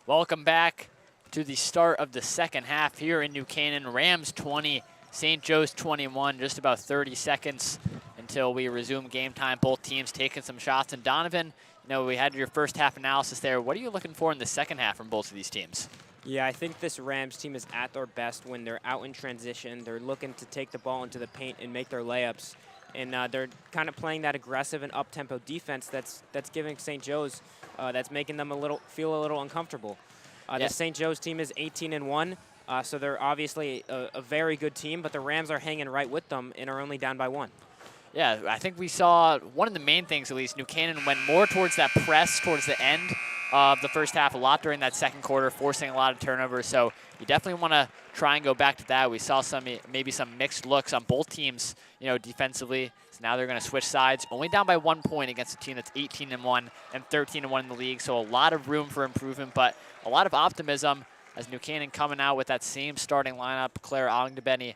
Welcome back to the start of the second half here in New Canaan. Rams 20, St. Joe's 21, just about 30 seconds until we resume game time. Both teams taking some shots. And Donovan, you know, we had your first half analysis there. What are you looking for in the second half from both of these teams? Yeah, I think this Rams team is at their best when they're out in transition. They're looking to take the ball into the paint and make their layups. And they're kind of playing that aggressive and up-tempo defense that's giving St. Joe's, that's making them feel a little uncomfortable. The St. Joe's team is 18-1, so they're obviously a very good team, but the Rams are hanging right with them and are only down by 1. Yeah, I think we saw one of the main things, at least, New Canaan went more towards that press towards the end of the first half a lot during that second quarter, forcing a lot of turnovers. So you definitely want to try and go back to that. We saw maybe some mixed looks on both teams, you know, defensively. So now they're going to switch sides. Only down by 1 point against a team that's 18-1 and 13-1 in the league. So a lot of room for improvement, but a lot of optimism as New Canaan coming out with that same starting lineup. Claire Ogdenbenny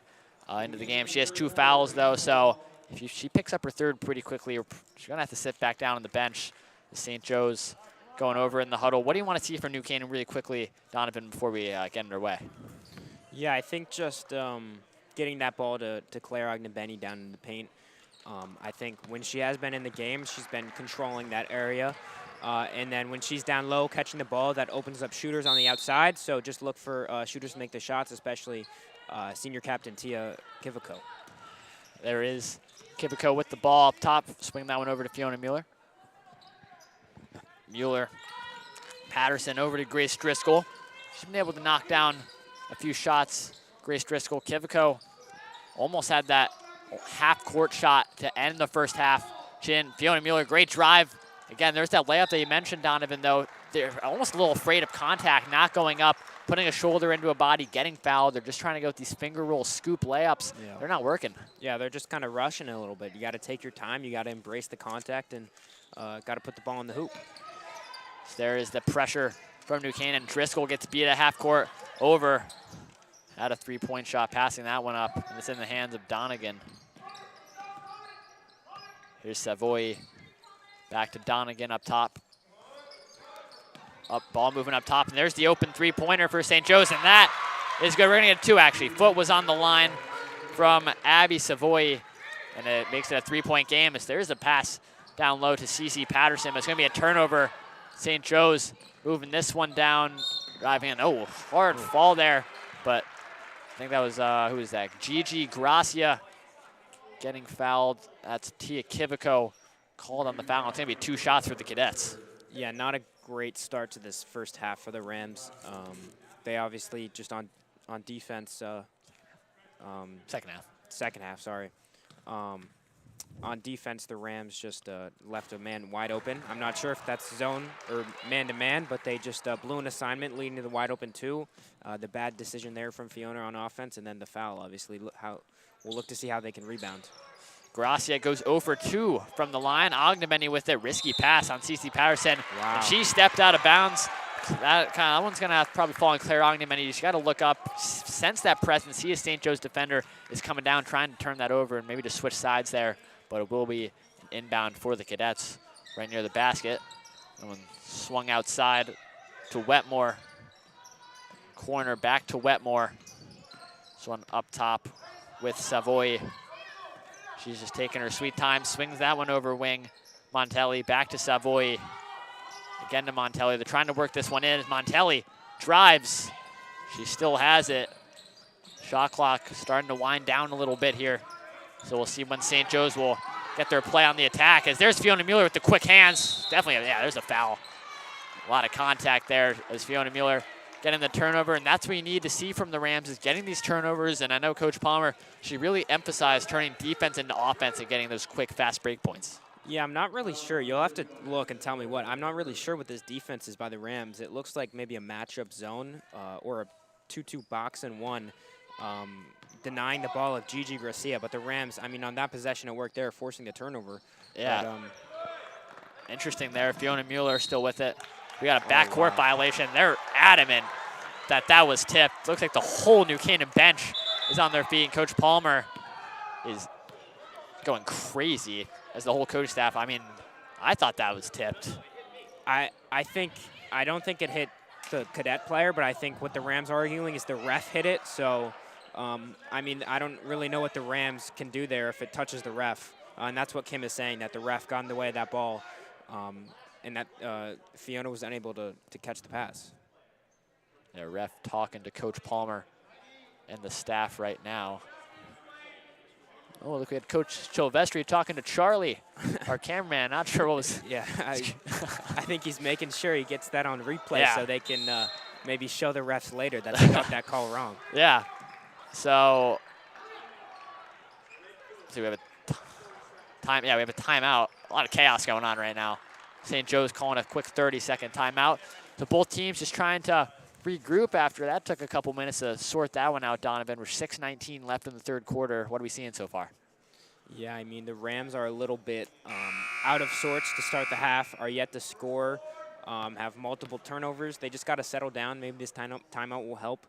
into the game. She has 2 fouls though, so if she picks up her third pretty quickly, she's going to have to sit back down on the bench. The St. Joe's going over in the huddle. What do you want to see from New Canaan really quickly, Donovan, before we get underway? Yeah, I think just getting that ball to Claire Ogdenbenny down in the paint. I think when she has been in the game, she's been controlling that area. And then when she's down low catching the ball, that opens up shooters on the outside. So just look for shooters to make the shots, especially senior captain Tia Kivico. There is Kivico with the ball up top. Swing that one over to Fiona Mueller. Mueller, Patterson over to Grace Driscoll. She's been able to knock down a few shots. Grace Driscoll, Kivico almost had that half-court shot to end the first half. Fiona Mueller, great drive. Again, there's that layup that you mentioned, Donovan, though. They're almost a little afraid of contact, not going up, putting a shoulder into a body, getting fouled. They're just trying to go with these finger roll scoop layups. Yeah. They're not working. Yeah, they're just kind of rushing a little bit. You got to take your time. You got to embrace the contact and got to put the ball in the hoop. So there is the pressure from New Canaan. Driscoll gets beat at half court over. Had a 3-point shot, passing that one up. And it's in the hands of Donegan. Here's Savoy. Back to Donegan up top. Ball moving up top, and there's the open 3-pointer for St. Joe's, and that is good. We're gonna get 2, actually. Foot was on the line from Abby Savoy, and it makes it a 3-point game as there's a pass down low to Cece Patterson. But it's gonna be a turnover. St. Joe's moving this one down, driving in. Oh, hard fall there, but I think that was, who was that? Gigi Gracia getting fouled. That's Tia Kivico called on the foul. It's gonna be 2 shots for the Cadets. Yeah, not a great start to this first half for the Rams. They obviously just on defense. Second half, sorry. On defense, the Rams just left a man wide open. I'm not sure if that's zone or man-to-man, but they just blew an assignment leading to the wide open 2. The bad decision there from Fiona on offense, and then the foul, obviously. We'll look to see how they can rebound. Gracia goes 0 for 2 from the line. Ogdenbenny with a risky pass on Cece Patterson. Wow. And she stepped out of bounds. That one's going to have to probably fall on Claire Ogdenbenny. You just got to look up, sense that presence, see a St. Joe's defender is coming down, trying to turn that over and maybe just switch sides there. But it will be inbound for the Cadets right near the basket. That one swung outside to Wetmore. Corner back to Wetmore. This one up top with Savoy. She's just taking her sweet time, swings that one over wing. Montelli back to Savoy. Again to Montelli. They're trying to work this one in. Montelli drives. She still has it. Shot clock starting to wind down a little bit here. So we'll see when St. Joe's will get their play on the attack. As there's Fiona Mueller with the quick hands. Definitely, yeah, there's a foul. A lot of contact there as Fiona Mueller getting the turnover, and that's what you need to see from the Rams is getting these turnovers. And I know Coach Palmer, she really emphasized turning defense into offense and getting those quick, fast break points. Yeah, I'm not really sure. You'll have to look and tell me what. I'm not really sure what this defense is by the Rams. It looks like maybe a matchup zone or a 2-2 box and 1, denying the ball of Gigi Gracia. But the Rams, I mean, on that possession at work, they're forcing the turnover. Yeah. But, interesting there. Fiona Mueller still with it. We got a backcourt violation. They're adamant that that was tipped. Looks like the whole New Canaan bench is on their feet. And Coach Palmer is going crazy as the whole coach staff. I mean, I thought that was tipped. I don't think it hit the cadet player, but I think what the Rams are arguing is the ref hit it. So, I mean, I don't really know what the Rams can do there if it touches the ref. And that's what Kim is saying, that the ref got in the way of that ball, and that Fiona was unable to catch the pass. Yeah, ref talking to Coach Palmer and the staff right now. Oh, look, we had Coach Silvestri talking to Charlie, our cameraman. Not sure what was. Yeah, I think he's making sure he gets that on replay so they can maybe show the refs later that they got that call wrong. Yeah. So, we have a time. Yeah, we have a timeout. A lot of chaos going on right now. St. Joe's calling a quick 30-second timeout. So both teams just trying to regroup after that. Took a couple minutes to sort that one out, Donovan. We're 6:19 left in the third quarter. What are we seeing so far? Yeah, I mean, the Rams are a little bit out of sorts to start the half, are yet to score, have multiple turnovers. They just got to settle down. Maybe this timeout will help.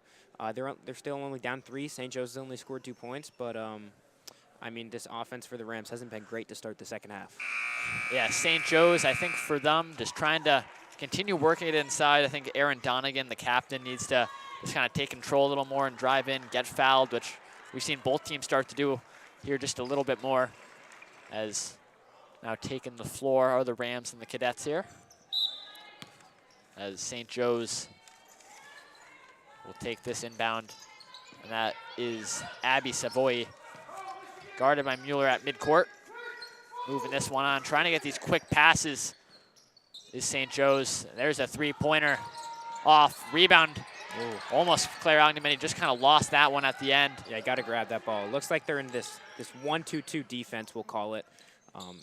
They're still only down 3. St. Joe's only scored 2 points, but I mean, this offense for the Rams hasn't been great to start the second half. Yeah, St. Joe's, I think for them, just trying to continue working it inside. I think Aaron Donegan, the captain, needs to just kind of take control a little more and drive in, get fouled, which we've seen both teams start to do here just a little bit more. As now taking the floor are the Rams and the Cadets here. As St. Joe's will take this inbound, and that is Abby Savoy, guarded by Mueller at midcourt. Moving this one on, trying to get these quick passes is St. Joe's. There's a three-pointer off. Rebound. Ooh. Almost Claire Ogdenmany just kind of lost that one at the end. Yeah, you got to grab that ball. It looks like they're in this 1-2-2 defense, we'll call it.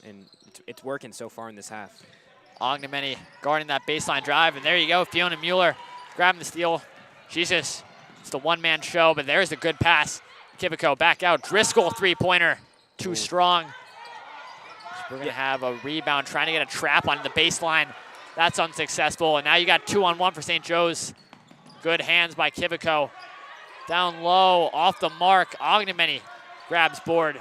And it's working so far in this half. Ogdenmany guarding that baseline drive. And there you go, Fiona Mueller grabbing the steal. It's the one-man show, but there's a good pass. Kivico back out. Driscoll three-pointer. Too strong. We're going to have a rebound, trying to get a trap on the baseline. That's unsuccessful. And now you got 2-on-1 for St. Joe's. Good hands by Kivico. Down low, off the mark. Ogdenmany grabs board.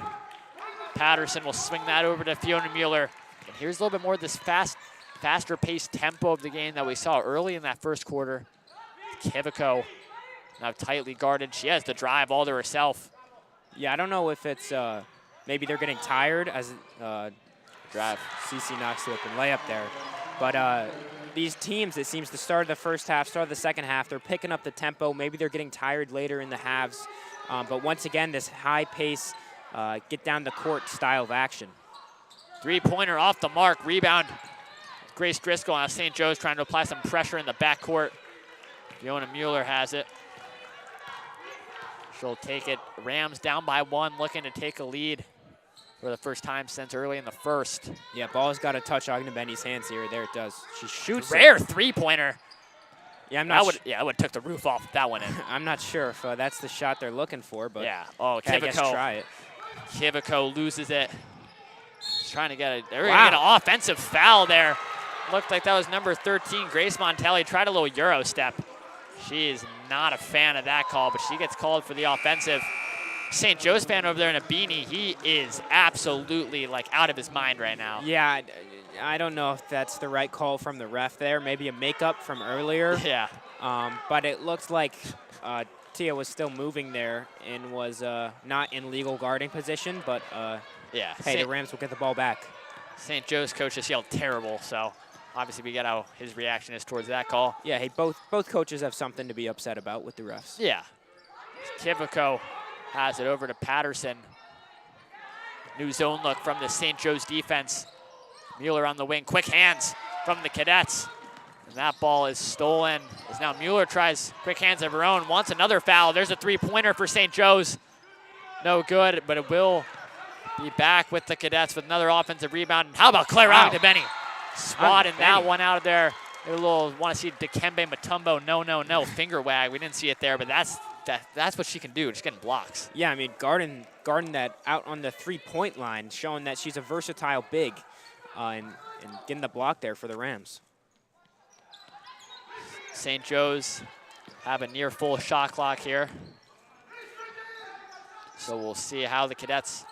Patterson will swing that over to Fiona Mueller. And here's a little bit more of this faster paced tempo of the game that we saw early in that first quarter. Kivico now tightly guarded. She has the drive all to herself. Yeah, I don't know if it's maybe they're getting tired as drive. CC knocks the open layup there. But these teams, it seems, to start the first half, start the second half, they're picking up the tempo. Maybe they're getting tired later in the halves. But once again, this high pace, get down the court style of action. Three-pointer off the mark, rebound. Grace Driscoll on St. Joe's trying to apply some pressure in the backcourt. Fiona Mueller has it. She'll take it. Rams down by 1, looking to take a lead for the first time since early in the first. Yeah, ball's got to touch Ogdenmany's hands here. There it does. She shoots Rare three-pointer. Yeah, I would have took the roof off that one in. I'm not sure if that's the shot they're looking for, but yeah. Oh, I guess try it. Kivico loses it. She's trying to get they're gonna get an offensive foul there. Looked like that was number 13, Grace Montelli. Tried a little Euro step. She is not a fan of that call, but she gets called for the offensive. St. Joe's fan over there in a beanie, he is absolutely like out of his mind right now. Yeah, I don't know if that's the right call from the ref there. Maybe a makeup from earlier. Yeah. But it looks like Tia was still moving there and was not in legal guarding position. But yeah, hey, the Rams will get the ball back. St. Joe's coach just yelled terrible, so obviously we get how his reaction is towards that call. Yeah, hey, both coaches have something to be upset about with the refs. Yeah. Kivico has it over to Patterson. New zone look from the St. Joe's defense. Mueller on the wing, quick hands from the Cadets. And that ball is stolen. As now Mueller tries quick hands of her own, wants another foul. There's a three-pointer for St. Joe's. No good, but it will be back with the Cadets with another offensive rebound. And how about Claire Ogdenmany? Swatting that one out of there. A little, want to see Dikembe Mutombo. No, finger wag. We didn't see it there, but that's what she can do, just getting blocks. Yeah, I mean, guarding that out on the three-point line, showing that she's a versatile big, and getting the block there for the Rams. St. Joe's have a near full shot clock here. So we'll see how the Cadets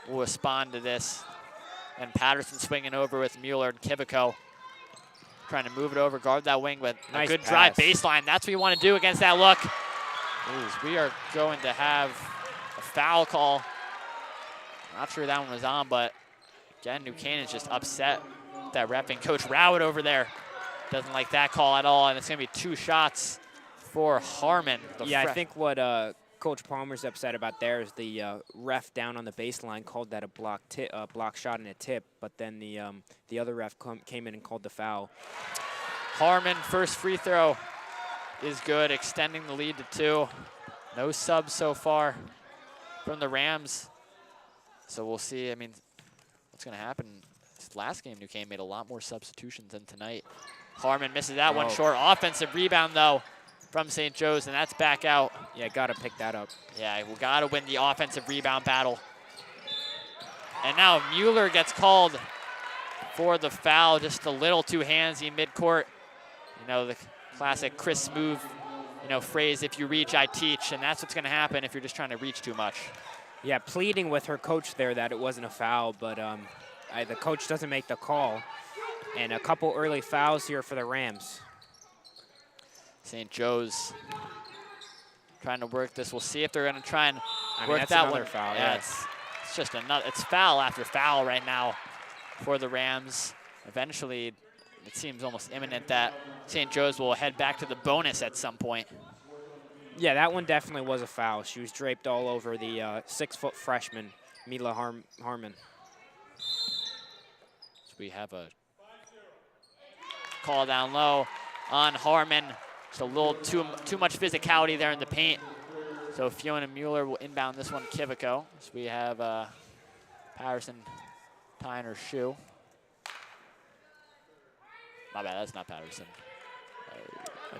will respond to this. And Patterson swinging over with Mueller and Kivico. trying to move it over, guard that wing, but Nice a good pass. drive baseline. That's what you want to do against that look. We are going to have a foul call. Not sure that one was on, but again, New Canaan's just upset with that ref, and Coach Rowett over there doesn't like that call at all, and it's going to be 2 shots for Harmon. Yeah, I think what Coach Palmer's upset about there is the ref down on the baseline called that a block shot and a tip, but then the other ref came in and called the foul. Harmon, first free throw is good, extending the lead to 2. No subs so far from the Rams. So we'll see, I mean, what's going to happen. This last game, New Canaan made a lot more substitutions than tonight. Harmon misses that one short. Offensive rebound, though, from St. Joe's, and that's back out. Yeah, got to pick that up. Yeah, we got to win the offensive rebound battle. And now Mueller gets called for the foul, just a little too handsy midcourt. You know, the classic Chris Smoove, you know, phrase, if you reach, I teach, and that's what's going to happen if you're just trying to reach too much. Yeah, pleading with her coach there that it wasn't a foul, but the coach doesn't make the call. And a couple early fouls here for the Rams. St. Joe's trying to work this. We'll see if they're going to try and work that's that another one. Foul, yeah, it's just another. It's foul after foul right now for the Rams. Eventually, it seems almost imminent that St. Joe's will head back to the bonus at some point. Yeah, that one definitely was a foul. She was draped all over the 6-foot freshman, Mila Harmon. So we have a call down low on Harmon. Just a little too much physicality there in the paint. So Fiona Mueller will inbound this one to Kivico. So we have Patterson tying her shoe. My bad, that's not Patterson.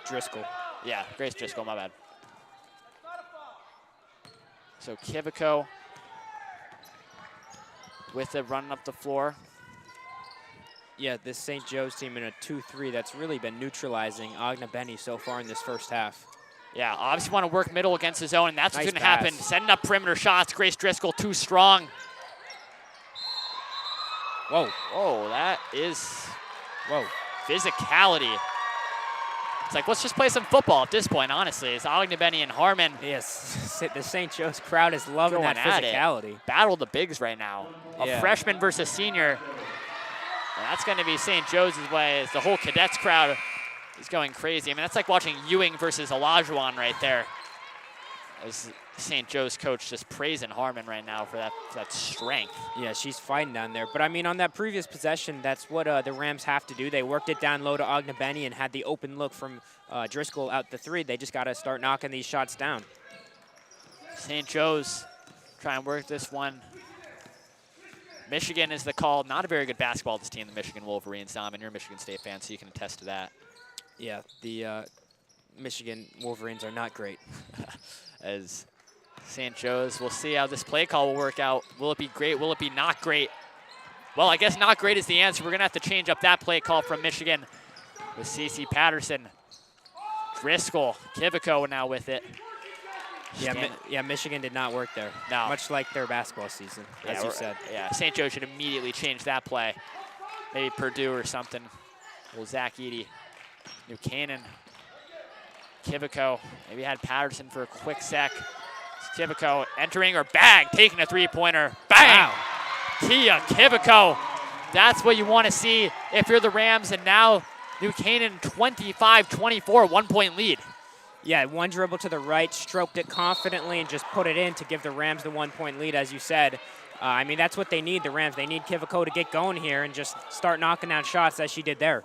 Driscoll. Yeah, Grace Driscoll, my bad. So Kivico with it running up the floor. Yeah, this St. Joe's team in a 2-3 that's really been neutralizing Agna-Benny so far in this first half. Yeah, obviously want to work middle against his own, and that's what's Nice going to happen. pass. Setting up perimeter shots. Grace Driscoll too strong. Whoa. Oh, that is Whoa. physicality. It's like, let's just play some football at this point, honestly. It's Agna-Benny and Harmon. Yes, the St. Joe's crowd is loving Going that at it. physicality. Battle the bigs right now. A Yeah. freshman versus senior. And that's going to be St. Joe's way. As the whole Cadets crowd is going crazy. I mean, that's like watching Ewing versus Olajuwon right there. As St. Joe's coach just praising Harmon right now for that strength. Yeah, she's fighting down there. But, I mean, on that previous possession, that's what the Rams have to do. They worked it down low to Agna-Benny and had the open look from Driscoll out the 3. They just got to start knocking these shots down. St. Joe's try and work this one. Michigan is the call. Not a very good basketball, this team, the Michigan Wolverines. Dom, and you're a Michigan State fan, so you can attest to that. Yeah, the Michigan Wolverines are not great. As St. Joe's, we'll see how this play call will work out. Will it be great? Will it be not great? Well, I guess not great is the answer. We're going to have to change up that play call from Michigan with CeCe Patterson. Driscoll, Kivico now with it. Yeah, Michigan did not work there. No. Much like their basketball season, as you said. Yeah, St. Joe should immediately change that play. Maybe Purdue or something. Well, Zach Eady, New Canaan, Kivico. Maybe had Patterson for a quick sec. Kivico entering her bag, taking a three-pointer. Bang! Wow. Tia Kivico. That's what you want to see if you're the Rams. And now New Canaan 25-24, 1-point lead. Yeah, one dribble to the right, stroked it confidently, and just put it in to give the Rams the 1-point lead, as you said. I mean, that's what they need, the Rams. They need Kivico to get going here and just start knocking down shots as she did there.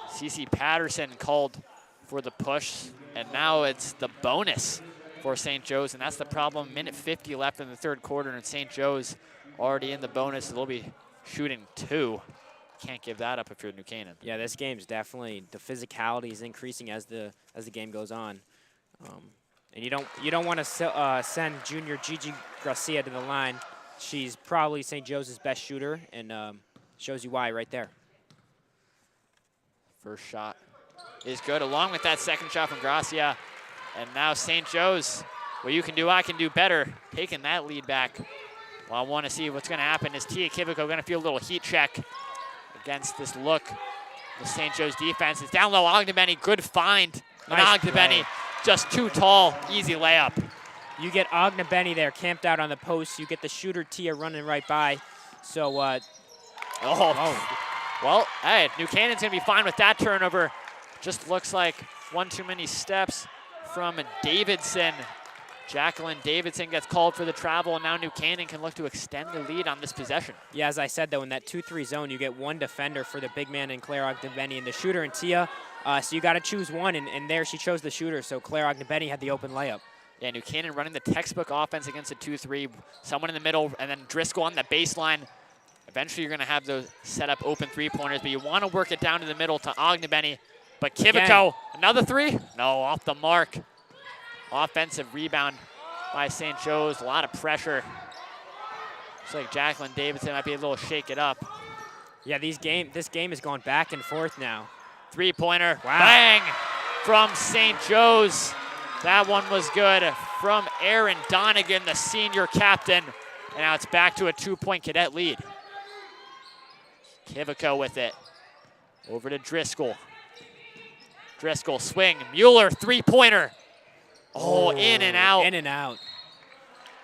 CeCe Patterson called for the push, and now it's the bonus for St. Joe's, and that's the problem. Minute 50 left in the third quarter, and St. Joe's already in the bonus. They'll be shooting 2. Can't give that up if you're New Canaan. Yeah, this game's definitely, the physicality is increasing as the game goes on. And you don't want to send junior Gigi Gracia to the line. She's probably St. Joe's best shooter, and shows you why right there. First shot is good, along with that second shot from Gracia. And now St. Joe's, what you can do, I can do better, taking that lead back. Well, I want to see what's going to happen. Is Tia Kivico going to feel a little heat check against this look The St. Joe's defense is down low. Ogdenbenny, good find. And Nice Ogdenbenny just too tall. Easy layup. You get Ogdenbenny there camped out on the post. You get the shooter Tia running right by. So, Well, hey, New Canaan's going to be fine with that turnover. Just looks like one too many steps from Davidson. Jacqueline Davidson gets called for the travel, and now New Canaan can look to extend the lead on this possession. Yeah, as I said, though, in that 2-3 zone, you get one defender for the big man in Claire Ogdenbenny and the shooter in Tia. So you got to choose one, and there she chose the shooter, so Claire Ogdenbenny had the open layup. Yeah, New Canaan running the textbook offense against a 2-3. Someone in the middle, and then Driscoll on the baseline. Eventually, you're going to have those set up open three-pointers, but you want to work it down to the middle to Ogdenbenny. But Kivico, another three? No, off the mark. Offensive rebound by St. Joe's. A lot of pressure. Looks like Jacqueline Davidson might be a little shake it up. Yeah, this game is going back and forth now. Three-pointer, wow. Bang, from St. Joe's. That one was good from Aaron Donegan, the senior captain. And now it's back to a 2-point Cadet lead. Kivico with it. Over to Driscoll. Driscoll swing. Mueller, three-pointer. Oh, in and out. In and out.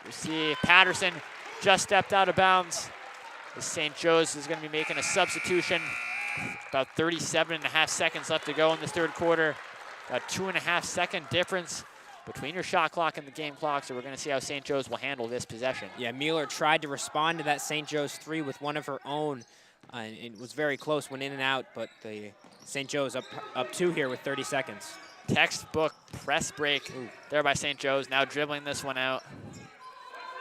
You see Patterson just stepped out of bounds. The St. Joe's is going to be making a substitution. About 37.5 seconds left to go in this third quarter. A 2.5-second difference between your shot clock and the game clock, so we're going to see how St. Joe's will handle this possession. Yeah, Mueller tried to respond to that St. Joe's three with one of her own. And it was very close, went in and out, but the St. Joe's up two here with 30 seconds. Textbook press break there by St. Joe's. Now dribbling this one out.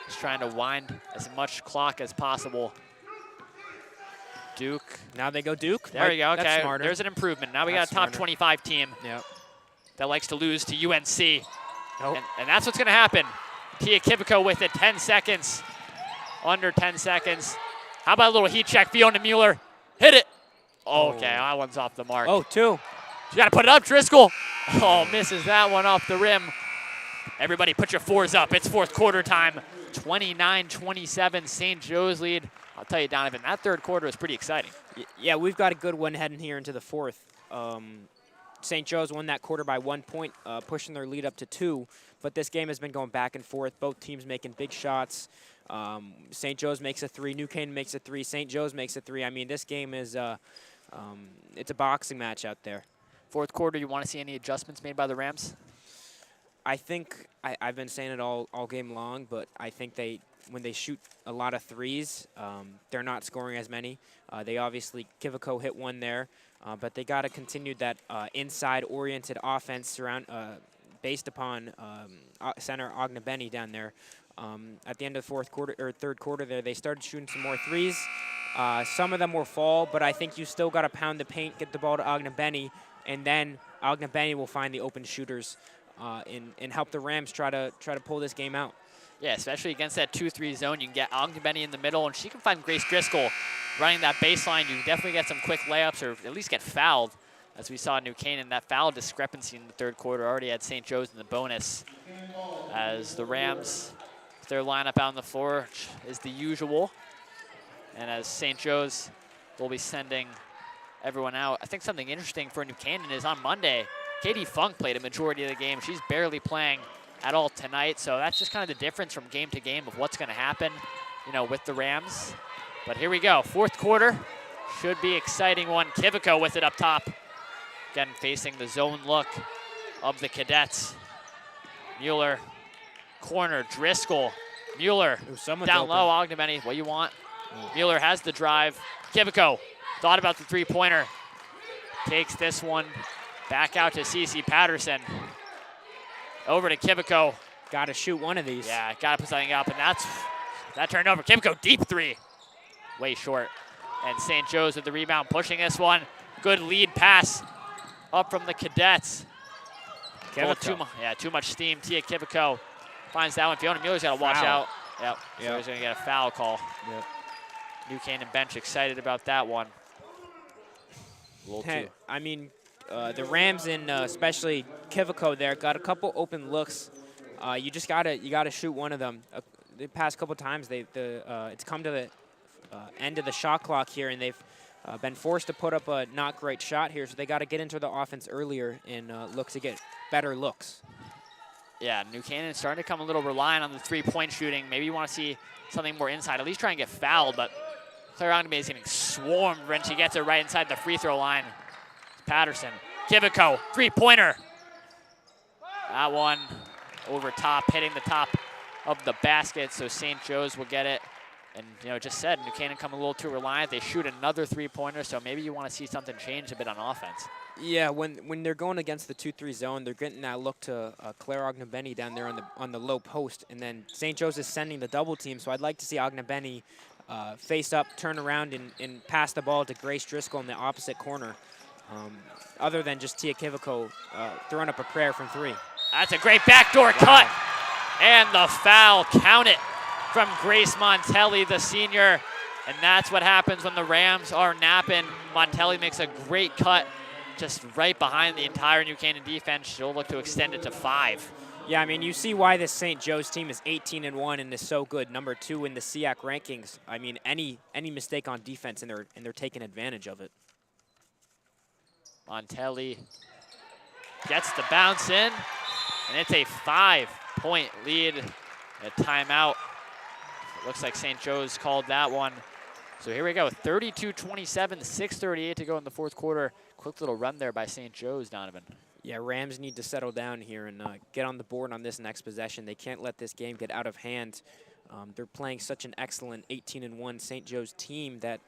Just trying to wind as much clock as possible. Duke. Now they go Duke. There we go. Okay, that's smarter. There's an improvement. Now we got a top 25 team that likes to lose to UNC. Nope. And that's what's going to happen. Tia Kivico with it, 10 seconds. Under 10 seconds. How about a little heat check? Fiona Mueller, hit it. Okay, that one's off the mark. Oh, two. You got to put it up, Driscoll. Oh, misses that one off the rim. Everybody put your fours up. It's fourth quarter time. 29-27, St. Joe's lead. I'll tell you, Donovan, that third quarter was pretty exciting. Yeah, we've got a good one heading here into the fourth. St. Joe's won that quarter by 1 point, pushing their lead up to 2. But this game has been going back and forth. Both teams making big shots. St. Joe's makes a 3. New Canaan makes a 3. St. Joe's makes a 3. I mean, this game is it's a boxing match out there. Fourth quarter, you want to see any adjustments made by the Rams? I think I've been saying it all game long, but I think when they shoot a lot of threes, they're not scoring as many. They obviously, Kivico hit one there, but they got to continue that inside-oriented offense based upon center Ogdenbenny down there. At the end of the fourth quarter or third quarter there, they started shooting some more threes. Some of them will fall, but I think you still got to pound the paint, get the ball to Ogdenbenny, and then Ogdenbenny will find the open shooters and help the Rams try to pull this game out. Yeah, especially against that 2-3 zone. You can get Ogdenbenny in the middle, and she can find Grace Driscoll running that baseline. You can definitely get some quick layups or at least get fouled, as we saw in New Canaan. That foul discrepancy in the third quarter already had St. Joe's in the bonus. As the Rams, their lineup out on the floor is the usual. And as St. Joe's will be sending everyone out. I think something interesting for New Canaan is on Monday, Katie Funk played a majority of the game. She's barely playing at all tonight, so that's just kind of the difference from game to game of what's going to happen, with the Rams. But here we go, fourth quarter. Should be exciting one. Kivico with it up top. Again, facing the zone look of the Cadets. Mueller, corner, Driscoll. Mueller, down low, Ogdenbenny, what you want? Mueller has the drive. Kivico thought about the three-pointer. Takes this one back out to Cece Patterson. Over to Kivico. Got to shoot one of these. Yeah, got to put something up, and that turned over. Kivico, deep three. Way short. And St. Joe's with the rebound, pushing this one. Good lead pass up from the Cadets. Too much steam. Tia Kivico finds that one. Fiona Mueller's got to watch out. Yep. So he's going to get a foul call. Yep. New Canaan bench excited about that one. I mean, the Rams and especially Kivico there got a couple open looks. You gotta shoot one of them. The past couple times it's come to the end of the shot clock here, and they've been forced to put up a not great shot here, so they got to get into the offense earlier and look to get better looks. Yeah, New Canaan starting to come a little reliant on the three-point shooting. Maybe you want to see something more inside, at least try and get fouled, but Claire Ogdenby is getting swarmed when she gets it right inside the free throw line. Patterson, Kivico, three-pointer. That one over top, hitting the top of the basket, so St. Joe's will get it. And, you know, just said, New Canaan come a little too reliant. They shoot another three-pointer, so maybe you want to see something change a bit on offense. Yeah, when they're going against the 2-3 zone, they're getting that look to Claire Ogdenby down there on the low post, and then St. Joe's is sending the double team. So I'd like to see Ogdenby face up, turn around, and pass the ball to Grace Driscoll in the opposite corner. Other than just Tia Kivico throwing up a prayer from 3. That's a great backdoor cut, and the foul, count it, from Grace Montelli, the senior. And that's what happens when the Rams are napping. Montelli makes a great cut just right behind the entire New Canaan defense. She'll look to extend it to 5. Yeah, I mean, you see why this St. Joe's team is 18-1 and is so good, number 2 in the SEAC rankings. I mean, any mistake on defense, and they're taking advantage of it. Montelli gets the bounce in, and it's a 5-point lead. A timeout. It looks like St. Joe's called that one. So here we go, 32-27, 6:38 to go in the fourth quarter. Quick little run there by St. Joe's, Donovan. Yeah, Rams need to settle down here and get on the board on this next possession. They can't let this game get out of hand. They're playing such an excellent 18-1 St. Joe's team that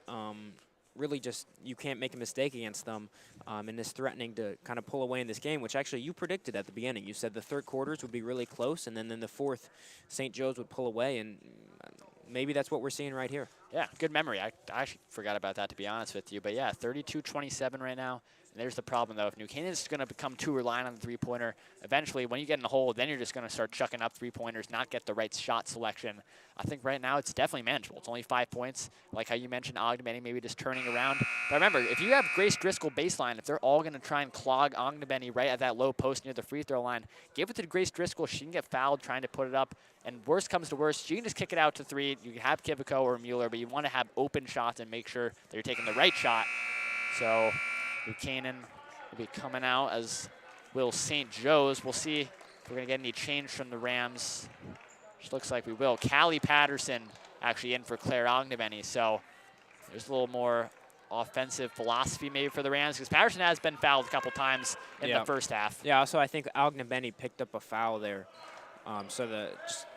really just you can't make a mistake against them, and is threatening to kind of pull away in this game, which actually you predicted at the beginning. You said the third quarters would be really close, and then in the fourth, St. Joe's would pull away, and maybe that's what we're seeing right here. Yeah, good memory. I actually forgot about that, to be honest with you. But yeah, 32-27 right now. And there's the problem, though. If New Canaan is going to become too reliant on the three-pointer, eventually when you get in the hole, then you're just going to start chucking up three-pointers, not get the right shot selection. I think right now it's definitely manageable. It's only 5 points. Like how you mentioned, Ogdenby maybe just turning around. But remember, if you have Grace Driscoll baseline, if they're all going to try and clog Ogdenby right at that low post near the free throw line, give it to Grace Driscoll. She can get fouled trying to put it up. And worst comes to worst, you can just kick it out to 3. You can have Kivico or Mueller, but you want to have open shots and make sure that you're taking the right shot. So New Canaan will be coming out, as will St. Joe's. We'll see if we're going to get any change from the Rams. Which looks like we will. Callie Patterson actually in for Claire Ogdenby. So there's a little more offensive philosophy maybe for the Rams, because Patterson has been fouled a couple times in the first half. Yeah, also I think Ogdenby picked up a foul there. So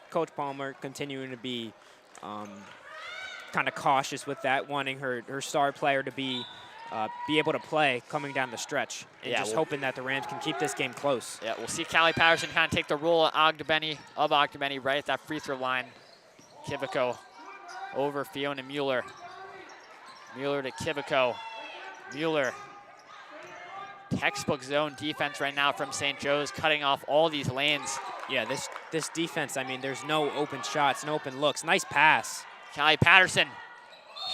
Coach Palmer continuing to be kind of cautious with that, wanting her star player to be able to play coming down the stretch, and hoping that the Rams can keep this game close. Yeah, we'll see Callie Patterson kind of take the role of Ogdenby right at that free throw line. Kivico over Fiona Mueller. Mueller to Kivico. Mueller. Textbook zone defense right now from St. Joe's, cutting off all these lanes. Yeah, this defense, I mean, there's no open shots, no open looks. Nice pass. Callie Patterson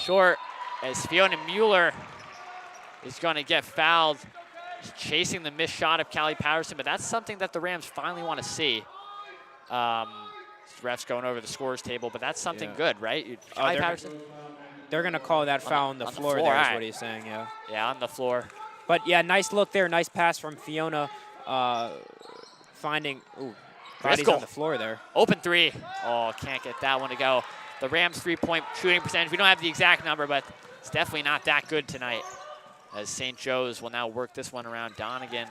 short as Fiona Mueller is going to get fouled. Just chasing the missed shot of Callie Patterson, but that's something that the Rams finally want to see. Refs going over the scores table, but that's something good, right? Callie Patterson. They're going to call that foul on the floor there, is what he's saying, yeah. Yeah, on the floor. But, yeah, nice look there. Nice pass from Fiona finding – body's on the floor there. Open 3. Oh, can't get that one to go. The Rams' three-point shooting percentage, we don't have the exact number, but it's definitely not that good tonight, as St. Joe's will now work this one around Donegan.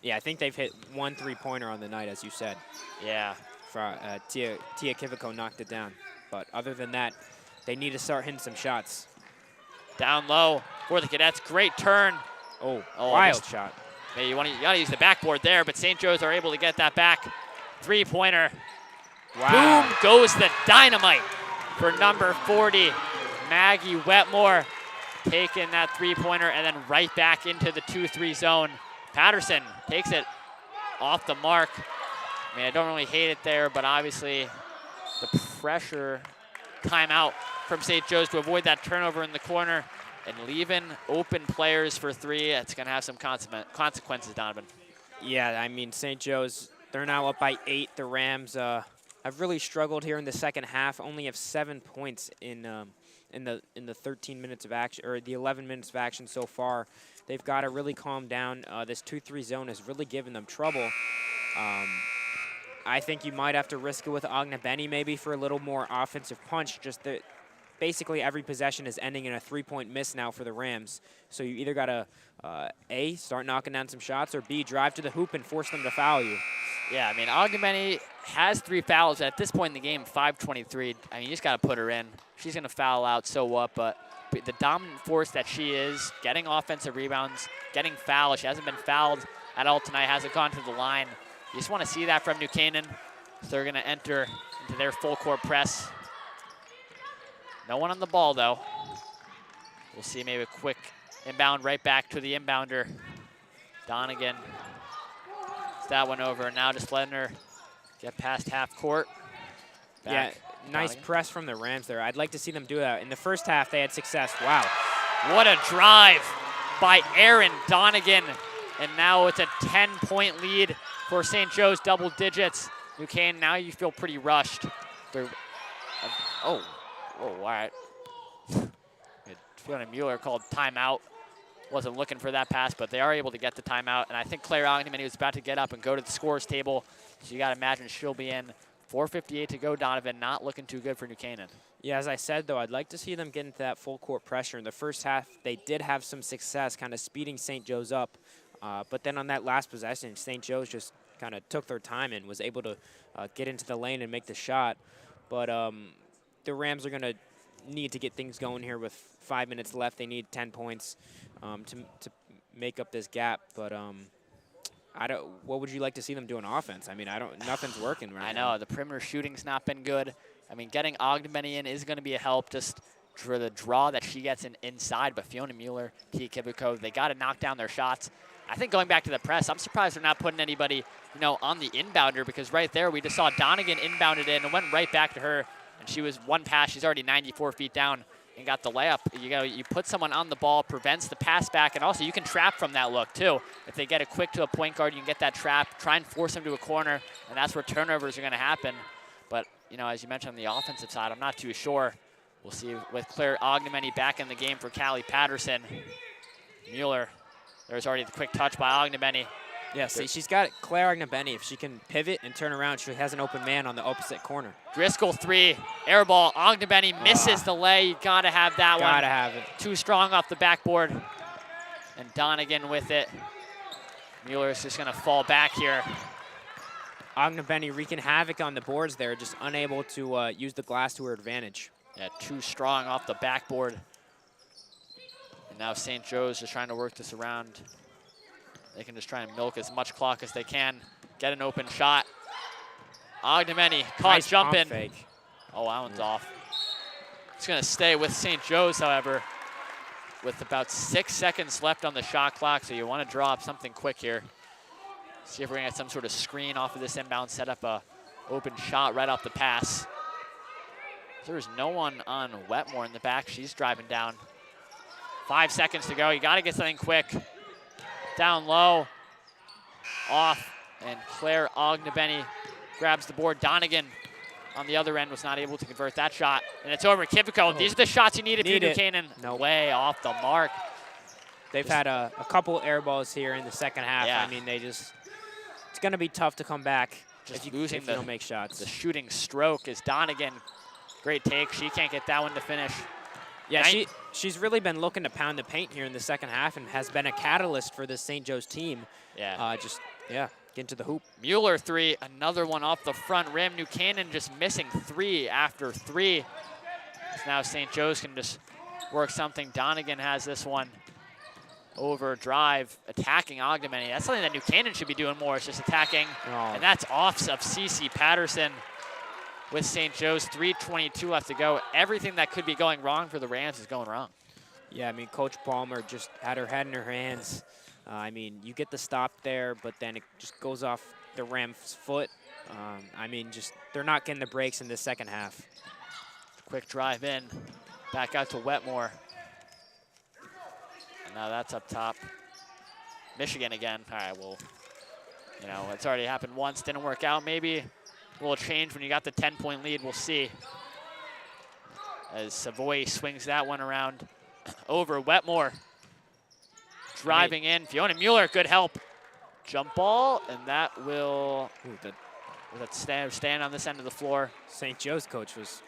Yeah, I think they've hit 1 3-pointer on the night, as you said. Yeah. Tia Kivico knocked it down. But other than that, they need to start hitting some shots. Down low for the Cadets. Great turn. Oh, wild shot. Hey, you gotta use the backboard there, but St. Joe's are able to get that back. Three-pointer. Wow. Boom goes the dynamite for number 40, Maggie Wetmore, taking that three-pointer and then right back into the 2-3 zone. Patterson takes it off the mark. I mean, I don't really hate it there, but obviously the pressure timeout from St. Joe's to avoid that turnover in the corner and leaving open players for 3. That's going to have some consequences, Donovan. Yeah, I mean, St. Joe's, they're now up by 8. The Rams have really struggled here in the second half, only have 7 points in in the 13 minutes of action, or the 11 minutes of action so far. They've got to really calm down. This 2-3 zone has really given them trouble. I think you might have to risk it with Agnebenny maybe for a little more offensive punch. Just that basically every possession is ending in a 3-point miss now for the Rams. So you either got to, A, start knocking down some shots, or B, drive to the hoop and force them to foul you. Yeah, I mean, Agnebenny has 3 fouls. At this point in the game, 5:23. I mean, you just got to put her in. She's going to foul out, so what? But the dominant force that she is, getting offensive rebounds, getting fouled. She hasn't been fouled at all tonight, hasn't gone to the line. You just want to see that from New Canaan. So they're going to enter into their full court press. No one on the ball, though. We'll see maybe a quick inbound right back to the inbounder. Donegan. It's that one over. Now just letting her get past half court. Back. Yeah, nice Donegan. press from the Rams there. I'd like to see them do that. In the first half, they had success. Wow. What a drive by Aaron Donegan. And now it's a 10-point lead for St. Joe's, double digits. New Canaan, now you feel pretty rushed. All right. Fiona Mueller called timeout. Wasn't looking for that pass, but they are able to get the timeout. And I think Claire Ogden was about to get up and go to the scores table. So you got to imagine she'll be in. 4:58 to go, Donovan. Not looking too good for New Canaan. Yeah, as I said, though, I'd like to see them get into that full court pressure. In the first half, they did have some success kind of speeding St. Joe's up. But then on that last possession, St. Joe's just kind of took their time and was able to get into the lane and make the shot. But the Rams are going to need to get things going here with 5 minutes left. They need 10 points to make up this gap. But what would you like to see them do on offense? I mean, nothing's working right now. I know, the perimeter shooting's not been good. I mean, getting Ogdenbenny in is going to be a help just for the draw that she gets inside. But Fiona Mueller, T. Kibico, they got to knock down their shots. I think going back to the press, I'm surprised they're not putting anybody, on the inbounder, because right there we just saw Donegan inbounded in and went right back to her. And she was one pass. She's already 94 feet down and got the layup. You put someone on the ball, prevents the pass back, and also you can trap from that look too. If they get it quick to a point guard, you can get that trap, try and force them to a corner, and that's where turnovers are going to happen. But, as you mentioned on the offensive side, I'm not too sure. We'll see with Claire Ognemany back in the game for Callie Patterson. Mueller, there's already the quick touch by Ognemany. Yeah, see, she's got Claire Ognemany. If she can pivot and turn around, she has an open man on the opposite corner. Driscoll 3, air ball. Ognemany misses the lay. You gotta have that one. Gotta have it. Too strong off the backboard. And Donegan with it. Mueller's just gonna fall back here. Ognemany wreaking havoc on the boards there, just unable to use the glass to her advantage. Yeah, too strong off the backboard. And now St. Joe's just trying to work this around. They can just try and milk as much clock as they can. Get an open shot. Ognemany caught Nice jumping. pump fake. Oh, that one's off. It's going to stay with St. Joe's, however, with about 6 seconds left on the shot clock. So you want to draw up something quick here. See if we're going to get some sort of screen off of this inbound, set up a open shot right off the pass. There's no one on Wetmore in the back. She's driving down. 5 seconds to go. You got to get something quick. Down low, off, and Claire Ognemany grabs the board. Donegan on the other end was not able to convert that shot, and it's over. Kivico, these are the shots you need if you're New Canaan. Nope. Way off the mark. They've had a couple air balls here in the second half. Yeah. I mean, it's going to be tough to come back Just if you don't make shots. The shooting stroke is Donegan. Great take. She can't get that one to finish. Yeah, she's really been looking to pound the paint here in the second half and has been a catalyst for this St. Joe's team. Yeah. Get into the hoop. Mueller 3, another one off the front rim. New Canaan just missing 3 after 3. So now St. Joe's can just work something. Donegan has this one over drive, attacking Ognemany. That's something that New Canaan should be doing more, is just attacking. Oh. And that's offs of CC Patterson. With St. Joe's, 3:22 left to go. Everything that could be going wrong for the Rams is going wrong. Yeah, I mean, Coach Palmer just had her head in her hands. I mean, you get the stop there, but then it just goes off the Rams' foot. I mean, they're not getting the breaks in the second half. Quick drive in, back out to Wetmore. And now that's up top. Michigan again. All right, well, it's already happened once, didn't work out. Maybe a little change when you got the 10-point lead, we'll see. as Savoy swings that one around over Wetmore. Driving in, Fiona Mueller, good help. Jump ball, and that will stand on this end of the floor. St. Joe's coach was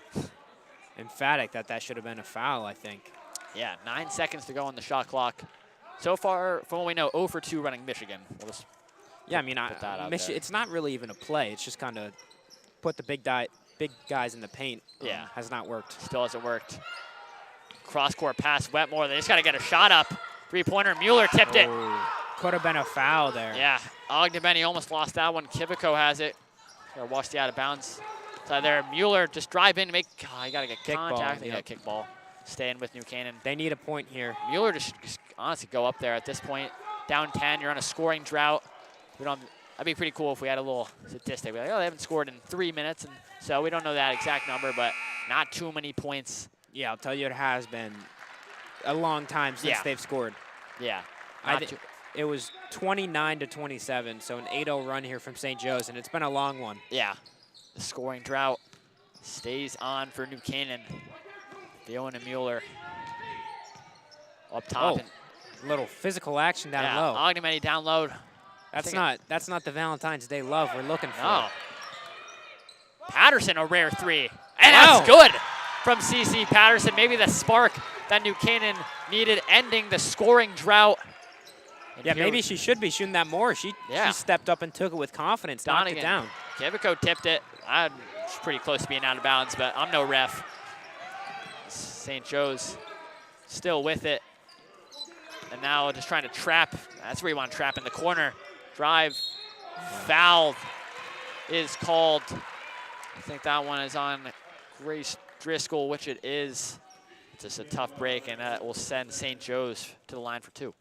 emphatic that that should have been a foul, I think. Yeah, 9 seconds to go on the shot clock. So far, from what we know, 0 for 2 running Michigan. We'll just yeah, I mean, it's not really even a play. It's just kind of put the big guys in the paint. Yeah. Has not worked. Still hasn't worked. Cross-court pass, Wetmore. They just got to get a shot up. Three-pointer, Mueller tipped it. Could have been a foul there. Yeah, Ogdenbenny almost lost that one. Kivico has it. Gotta watch the out of bounds. So there, Mueller just drive in, make, you gotta get contact. Yep. Yeah, kick ball. Staying with New Canaan. They need a point here. Mueller just honestly go up there at this point. Down 10, you're on a scoring drought. That'd be pretty cool if we had a little statistic. We're like, oh, they haven't scored in 3 minutes, and so we don't know that exact number, but not too many points. Yeah, I'll tell you, it has been a long time since they've scored. Yeah. It was 29-27, so an 8-0 run here from St. Joe's, and it's been a long one. Yeah. The scoring drought stays on for New Canaan. Fiona Mueller up top. A little physical action down low. Ogdenbenny down low. That's not the Valentine's Day love we're looking for. No. Patterson, a rare 3. And that's good from CC Patterson. Maybe the spark that New Canaan needed, ending the scoring drought. Yeah, maybe she should be shooting that more. She stepped up and took it with confidence, knocked it down. Kivico tipped it. She's pretty close to being out of bounds, but I'm no ref. St. Joe's still with it. And now just trying to trap. That's where you want to trap in the corner. Drive. Foul is called. I think that one is on Grace Driscoll, which it is. It's just a tough break, and that will send St. Joe's to the line for 2.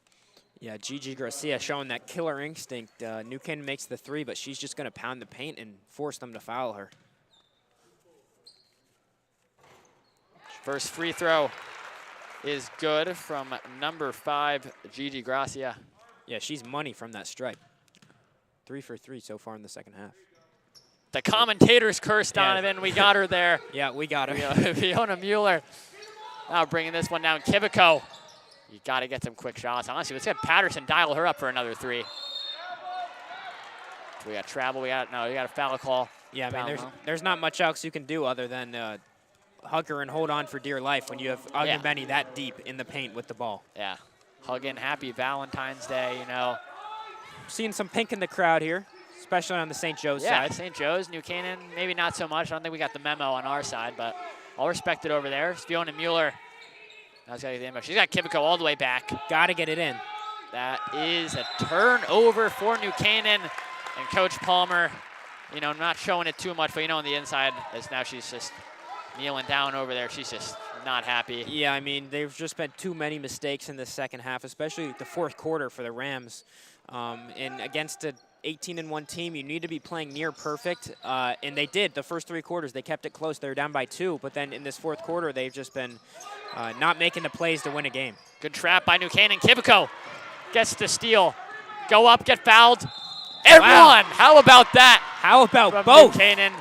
Yeah, Gigi Garcia showing that killer instinct. New Canaan makes the 3, but she's just going to pound the paint and force them to foul her. First free throw is good from number 5, Gigi Garcia. Yeah, she's money from that stripe. 3 for 3 so far in the second half. The commentator's curse, Donovan. We got her there. Yeah, we got her. Fiona Mueller now bringing this one down. Kivico. You got to get some quick shots. Honestly, let's have Patterson dial her up for another 3. We got travel. We got a foul call. Yeah, I mean, there's not much else you can do other than hug her and hold on for dear life when you have Ogdenbenny that deep in the paint with the ball. Yeah, hugging. Happy Valentine's Day, you know. Seeing some pink in the crowd here, especially on the St. Joe's side. Yeah, St. Joe's, New Canaan, maybe not so much. I don't think we got the memo on our side, but I'll respect it over there. Fiona Mueller. She's got Kivico all the way back. Got to get it in. That is a turnover for New Canaan. And Coach Palmer, you know, not showing it too much, but, you know, on the inside, as now she's just kneeling down over there. She's just not happy. Yeah, I mean, there's just been too many mistakes in the second half, especially the fourth quarter for the Rams. And against an 18-1 team, you need to be playing near perfect. And they did the first 3 quarters. They kept it close. They were down by 2. But then in this fourth quarter, they've just been not making the plays to win a game. Good trap by New Canaan. Kivico gets the steal. Go up, get fouled. And one. How about that? How about from both? New Canaan.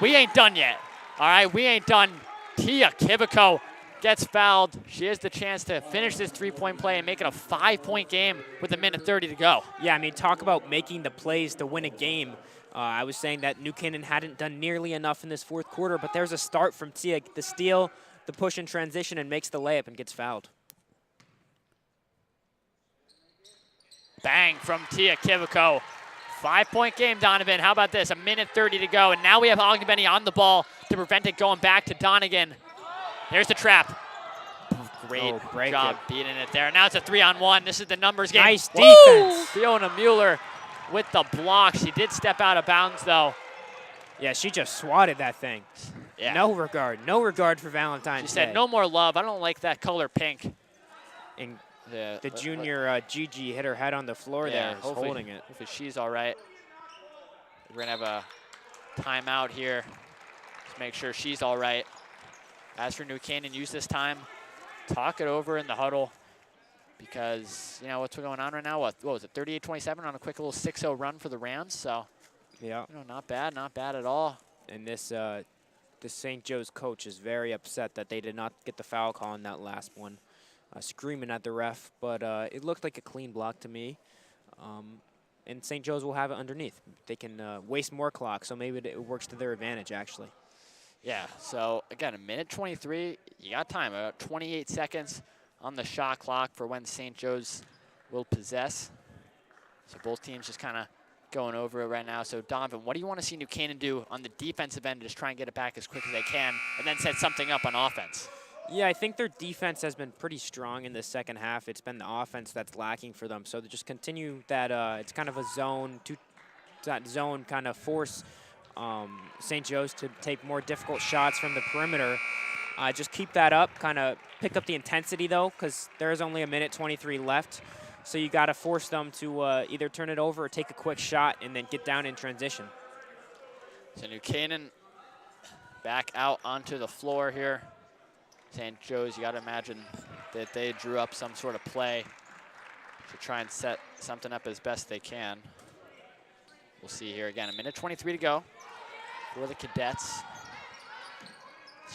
We ain't done yet. All right, we ain't done. Tia Kivico gets fouled. She has the chance to finish this 3-point play and make it a 5-point game with 1:30 to go. Yeah, I mean, talk about making the plays to win a game. I was saying that New Canaan hadn't done nearly enough in this fourth quarter, but there's a start from Tia. The steal, the push in transition, and makes the layup and gets fouled. Bang from Tia Kivico. 5-point game, Donovan. How about this? 1:30 to go, and now we have Ogdenbenny on the ball to prevent it going back to Donegan. There's the trap. Great job beating it there. Now it's a 3-on-1. This is the numbers game. Nice defense. Fiona Mueller with the block. She did step out of bounds, though. Yeah, she just swatted that thing. Yeah. No regard for Valentine's Day. She said, no more love. I don't like that color pink. And the junior Gigi hit her head on the floor there, holding it. Hopefully she's all right. We're going to have a timeout here to make sure she's all right. As for New Canaan, use this time, talk it over in the huddle, because, you know, what's going on right now? What was it, 38-27 on a quick little 6-0 run for the Rams? So, yeah, you know, not bad at all. And this the St. Joe's coach is very upset that they did not get the foul call on that last one, screaming at the ref. But it looked like a clean block to me. And St. Joe's will have it underneath. They can waste more clock, so maybe it works to their advantage, actually. Yeah, so again, 1:23, you got time, about 28 seconds on the shot clock for when St. Joe's will possess. So both teams just kind of going over it right now. So Donovan, what do you want to see New Canaan do on the defensive end to just try and get it back as quick as they can and then set something up on offense? Yeah, I think their defense has been pretty strong in the second half. It's been the offense that's lacking for them. So to just continue that, it's kind of a zone, that zone kind of force St. Joe's to take more difficult shots from the perimeter. Just keep that up, kind of pick up the intensity though, because there's only 1:23 left. So you got to force them to either turn it over or take a quick shot and then get down in transition. So New Canaan back out onto the floor here. St. Joe's, you got to imagine that they drew up some sort of play to try and set something up as best they can. We'll see here again, 1:23 to go for the Cadets.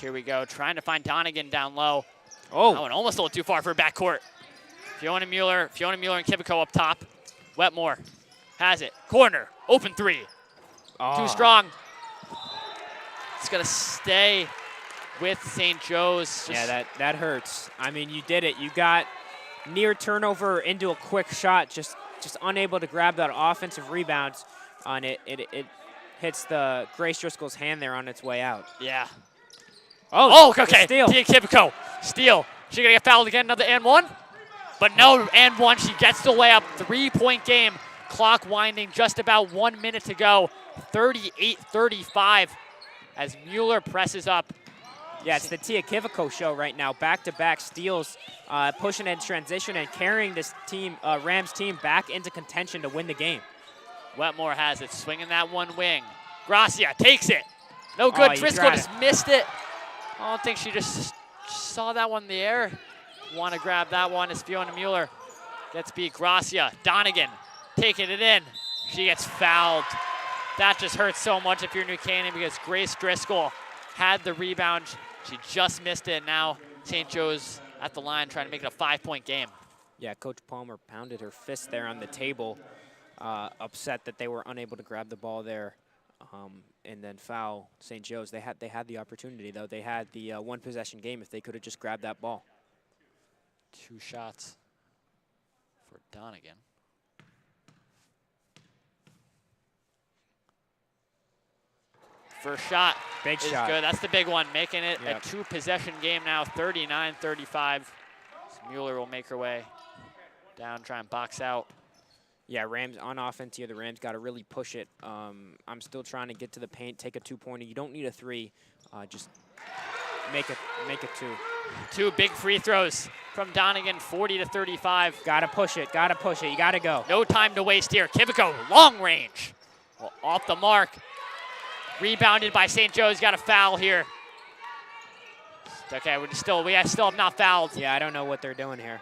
Here we go, trying to find Donegan down low. Oh, that one almost a little too far for backcourt. Fiona Mueller and Kivico up top. Wetmore has it, corner, open three. Too strong. It's gonna stay with St. Joe's. Yeah, that hurts. I mean, you did it. You got near turnover into a quick shot, just unable to grab that offensive rebound on it. It hits the Grace Driscoll's hand there on its way out. Yeah. Oh, okay. Steal. Tia Kivico, steal. She gonna get fouled again, another and one? But no, and one, she gets the layup. 3-point game, clock winding, just about 1 minute to go. 38-35 as Mueller presses up. Yeah, it's the Tia Kivico show right now. Back-to-back steals, pushing in transition and carrying this team, Rams team, back into contention to win the game. Wetmore has it, swinging that one wing. Gracia takes it. No good, Oh, Driscoll just missed it. I don't think she just saw that one in the air. Want to grab that one as Fiona Mueller gets beat. Gracia, Donegan taking it in. She gets fouled. That just hurts so much if you're New Canaan because Grace Driscoll had the rebound. She just missed it. Now St. Joe's at the line trying to make it a 5-point game. Yeah, Coach Palmer pounded her fist there on the table, upset that they were unable to grab the ball there and then foul St. Joe's. They had the opportunity, though. They had the one-possession game if they could have just grabbed that ball. 2 shots for Donegan. First shot Big is shot. good. That's the big one, making it Yep. a 2-possession game now, 39-35. So Mueller will make her way down, try and box out. Yeah, Rams on offense here. The Rams got to really push it. I'm still trying to get to the paint, take a 2-pointer. You don't need a 3. Just make it 2. 2 big free throws from Donegan, 40-35. Gotta push it. Gotta push it. You gotta go. No time to waste here. Kivico, long range. Well, off the mark. Rebounded by St. Joe's. Got a foul here. Okay, we still have not fouled. Yeah, I don't know what they're doing here.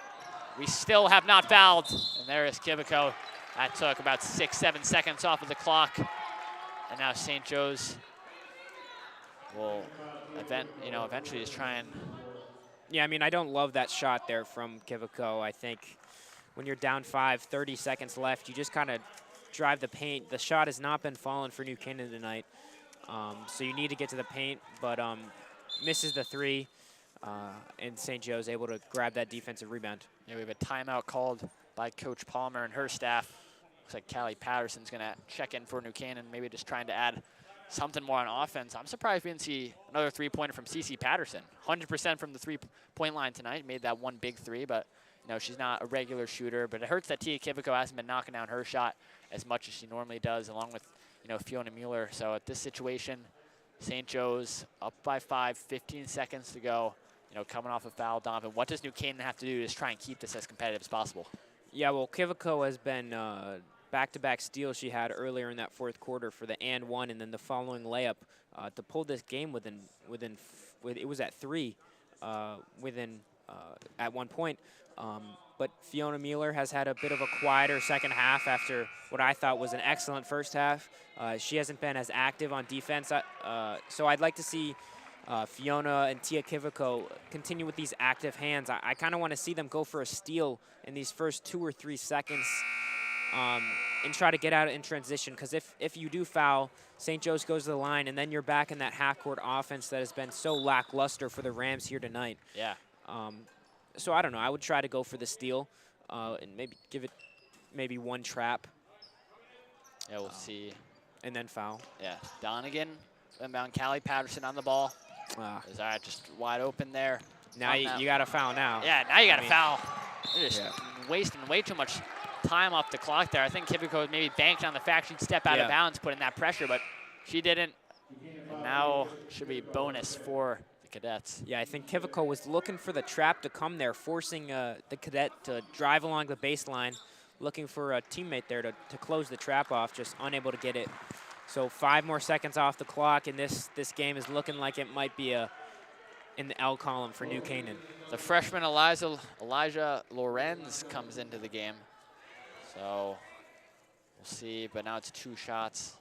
We still have not fouled. And there is Kivico. That took about 6-7 seconds off of the clock. And now St. Joe's will eventually just try and. Yeah, I mean, I don't love that shot there from Kivico. I think when you're down 5, 30 seconds left, you just kind of drive the paint. The shot has not been falling for New Canaan tonight. So you need to get to the paint, but misses the 3. And St. Joe's able to grab that defensive rebound. Yeah, we have a timeout called by Coach Palmer and her staff. Looks like Callie Patterson's going to check in for New Canaan, maybe just trying to add something more on offense. I'm surprised we didn't see another 3-pointer from CeCe Patterson. 100% from the 3-point line tonight. Made that one big 3, but she's not a regular shooter. But it hurts that Tia Kivico hasn't been knocking down her shot as much as she normally does, along with Fiona Mueller. So at this situation, St. Joe's up by 5, 15 seconds to go. Coming off a foul, Donovan. What does New Canaan have to do to just try and keep this as competitive as possible? Yeah, well, Kivico has been back-to-back steals she had earlier in that fourth quarter for the and 1, and then the following layup to pull this game within it was at 3 within at one point. But Fiona Mueller has had a bit of a quieter second half after what I thought was an excellent first half. She hasn't been as active on defense, so I'd like to see Fiona and Tia Kiviko continue with these active hands. I kind of want to see them go for a steal in these first 2 or 3 seconds and try to get out in transition, because if you do foul, St. Joe's goes to the line, and then you're back in that half-court offense that has been so lackluster for the Rams here tonight. Yeah. So I don't know. I would try to go for the steal and maybe give it maybe one trap. Yeah, we'll see. And then foul. Yeah, Donegan, inbound. Callie Patterson on the ball. Is that just wide open there? Now you got to foul now. Yeah, now you got to foul. They're just wasting way too much time off the clock there. I think Kiviko maybe banked on the fact she'd step out of bounds, putting that pressure, but she didn't. And now should be bonus for the Cadets. Yeah, I think Kiviko was looking for the trap to come there, forcing the Cadet to drive along the baseline, looking for a teammate there to close the trap off, just unable to get it. So 5 more seconds off the clock, and this game is looking like it might be in the L column for New Canaan. The freshman Elijah Lorenz comes into the game. So we'll see, but now it's 2 shots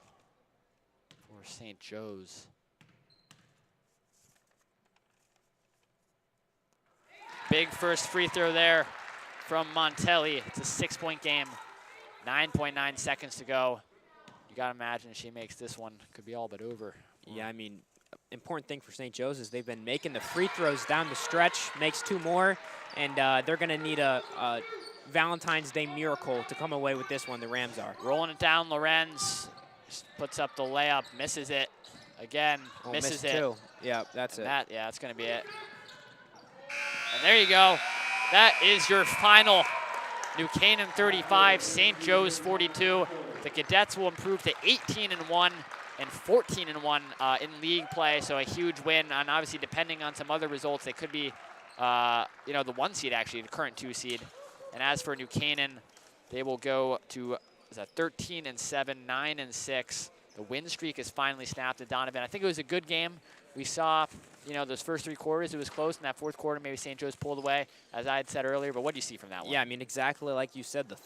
for St. Joe's. Big first free throw there from Montelli. It's a 6-point game, 9.9 seconds to go. You gotta imagine she makes this one, could be all but over. Yeah, I mean, important thing for St. Joe's is they've been making the free throws down the stretch, makes 2 more, and they're gonna need a Valentine's Day miracle to come away with this one, the Rams are. Rolling it down, Lorenz puts up the layup, misses it again, misses it. 2. Yeah, that's it. That's gonna be it. And there you go. That is your final. New Canaan 35, St. Joe's 42. The Cadets will improve to 18-1 and 14-1 in league play, so a huge win. And obviously, depending on some other results, they could be, the 1 seed actually, the current 2 seed. And as for New Canaan, they will go to 13-7, 9-6. The win streak is finally snapped at Donovan. I think it was a good game. We saw, those first 3 quarters, it was close. In that 4th quarter, maybe St. Joe's pulled away, as I had said earlier. But what do you see from that one? Yeah, I mean, exactly like you said, the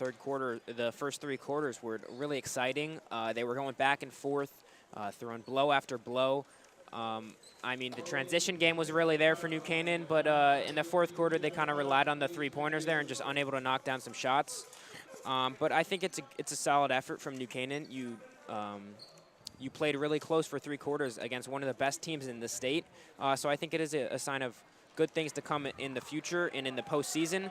first 3 quarters were really exciting. They were going back and forth, throwing blow after blow. I mean, the transition game was really there for New Canaan, but in the 4th quarter, they kind of relied on the 3-pointers there and just unable to knock down some shots. But I think it's a solid effort from New Canaan. You played really close for 3 quarters against one of the best teams in the state. So I think it is a sign of good things to come in the future and in the postseason.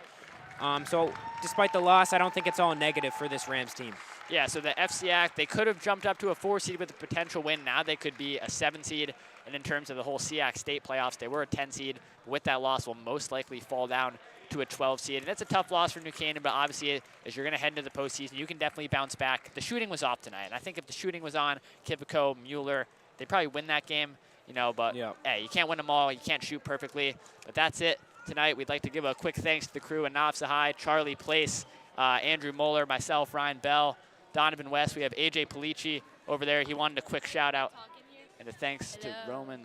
So despite the loss, I don't think it's all negative for this Rams team. Yeah, so the FCAC, they could have jumped up to a 4 seed with a potential win. Now they could be a 7 seed. And in terms of the whole SEAC state playoffs, they were a 10 seed. With that loss, will most likely fall down to a 12 seed. And that's a tough loss for New Canaan, but obviously, as you're going to head into the postseason, you can definitely bounce back. The shooting was off tonight. And I think if the shooting was on, Kiviko, Mueller, they'd probably win that game. But hey, you can't win them all. You can't shoot perfectly. But that's it tonight. We'd like to give a quick thanks to the crew in Nopsa High, Charlie Place, Andrew Moeller, myself, Ryan Bell, Donovan West. We have AJ Polici over there. He wanted a quick shout out. And a thanks to Roman.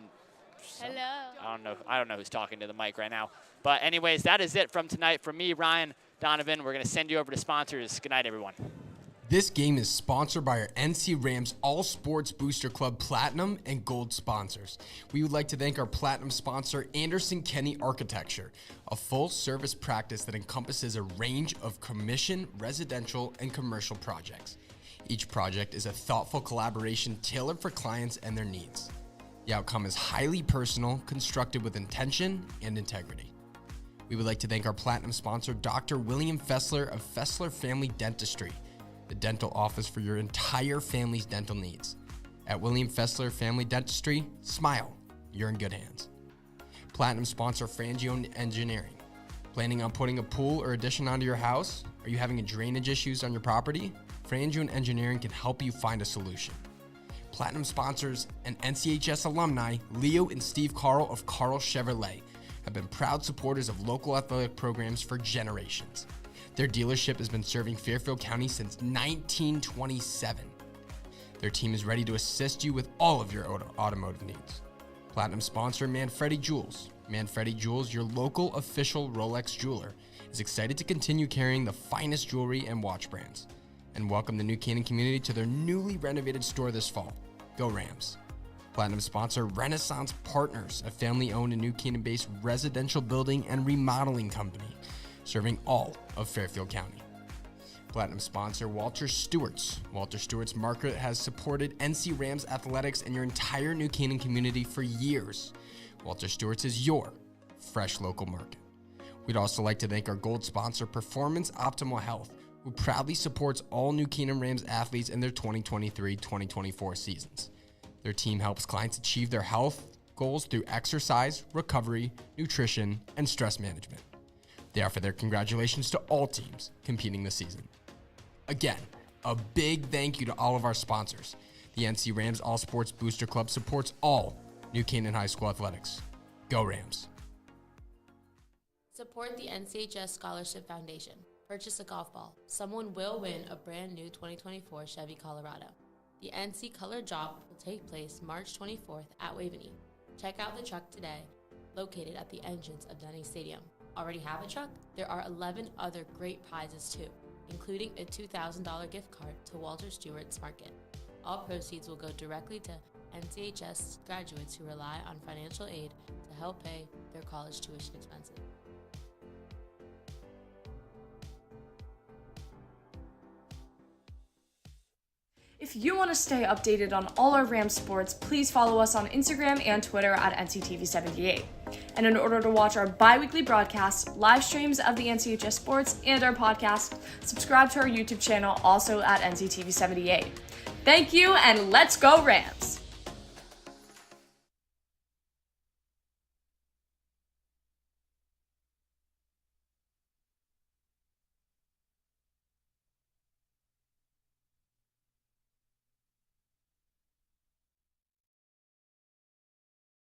Hello. I don't know who's talking to the mic right now. But anyways, that is it from tonight. From me, Ryan, Donovan, we're going to send you over to sponsors. Good night, everyone. This game is sponsored by our NC Rams All Sports Booster Club Platinum and Gold sponsors. We would like to thank our Platinum sponsor, Anderson Kenny Architecture, a full-service practice that encompasses a range of commission, residential, and commercial projects. Each project is a thoughtful collaboration tailored for clients and their needs. The outcome is highly personal, constructed with intention and integrity. We would like to thank our Platinum sponsor, Dr. William Fessler of Fessler Family Dentistry, the dental office for your entire family's dental needs. At William Fessler Family Dentistry, smile, you're in good hands. Platinum sponsor, Frangio Engineering. Planning on putting a pool or addition onto your house? Are you having drainage issues on your property? Frangio Engineering can help you find a solution. Platinum sponsors and NCHS alumni, Leo and Steve Carl of Carl Chevrolet, have been proud supporters of local athletic programs for generations. Their dealership has been serving Fairfield County since 1927. Their team is ready to assist you with all of your automotive needs. Platinum sponsor Manfredi Jewels. Manfredi Jewels, your local official Rolex jeweler, is excited to continue carrying the finest jewelry and watch brands and welcome the New Canaan community to their newly renovated store this fall. Go Rams. Platinum sponsor Renaissance Partners, a family-owned and New Canaan-based residential building and remodeling company serving all of Fairfield County. Platinum sponsor Walter Stewart's. Walter Stewart's Market has supported NC Rams athletics and your entire New Canaan community for years. Walter Stewart's is your fresh local market. We'd also like to thank our gold sponsor Performance Optimal Health, who proudly supports all New Canaan Rams athletes in their 2023-2024 seasons. Their team helps clients achieve their health goals through exercise, recovery, nutrition, and stress management. They offer their congratulations to all teams competing this season. Again, a big thank you to all of our sponsors. The NC Rams All Sports Booster Club supports all New Canaan High School athletics. Go Rams. Support the NCHS Scholarship Foundation. Purchase a golf ball. Someone will win a brand new 2024 Chevy Colorado. The NC Color Drop will take place March 24th at Waveney. Check out the truck today, located at the entrance of Denny Stadium. Already have a truck? There are 11 other great prizes too, including a $2,000 gift card to Walter Stewart's Market. All proceeds will go directly to NCHS graduates who rely on financial aid to help pay their college tuition expenses. If you want to stay updated on all our Rams sports, please follow us on Instagram and Twitter at NCTV78. And in order to watch our bi-weekly broadcasts, live streams of the NCHS sports, and our podcast, subscribe to our YouTube channel also at NCTV78. Thank you, and let's go Rams!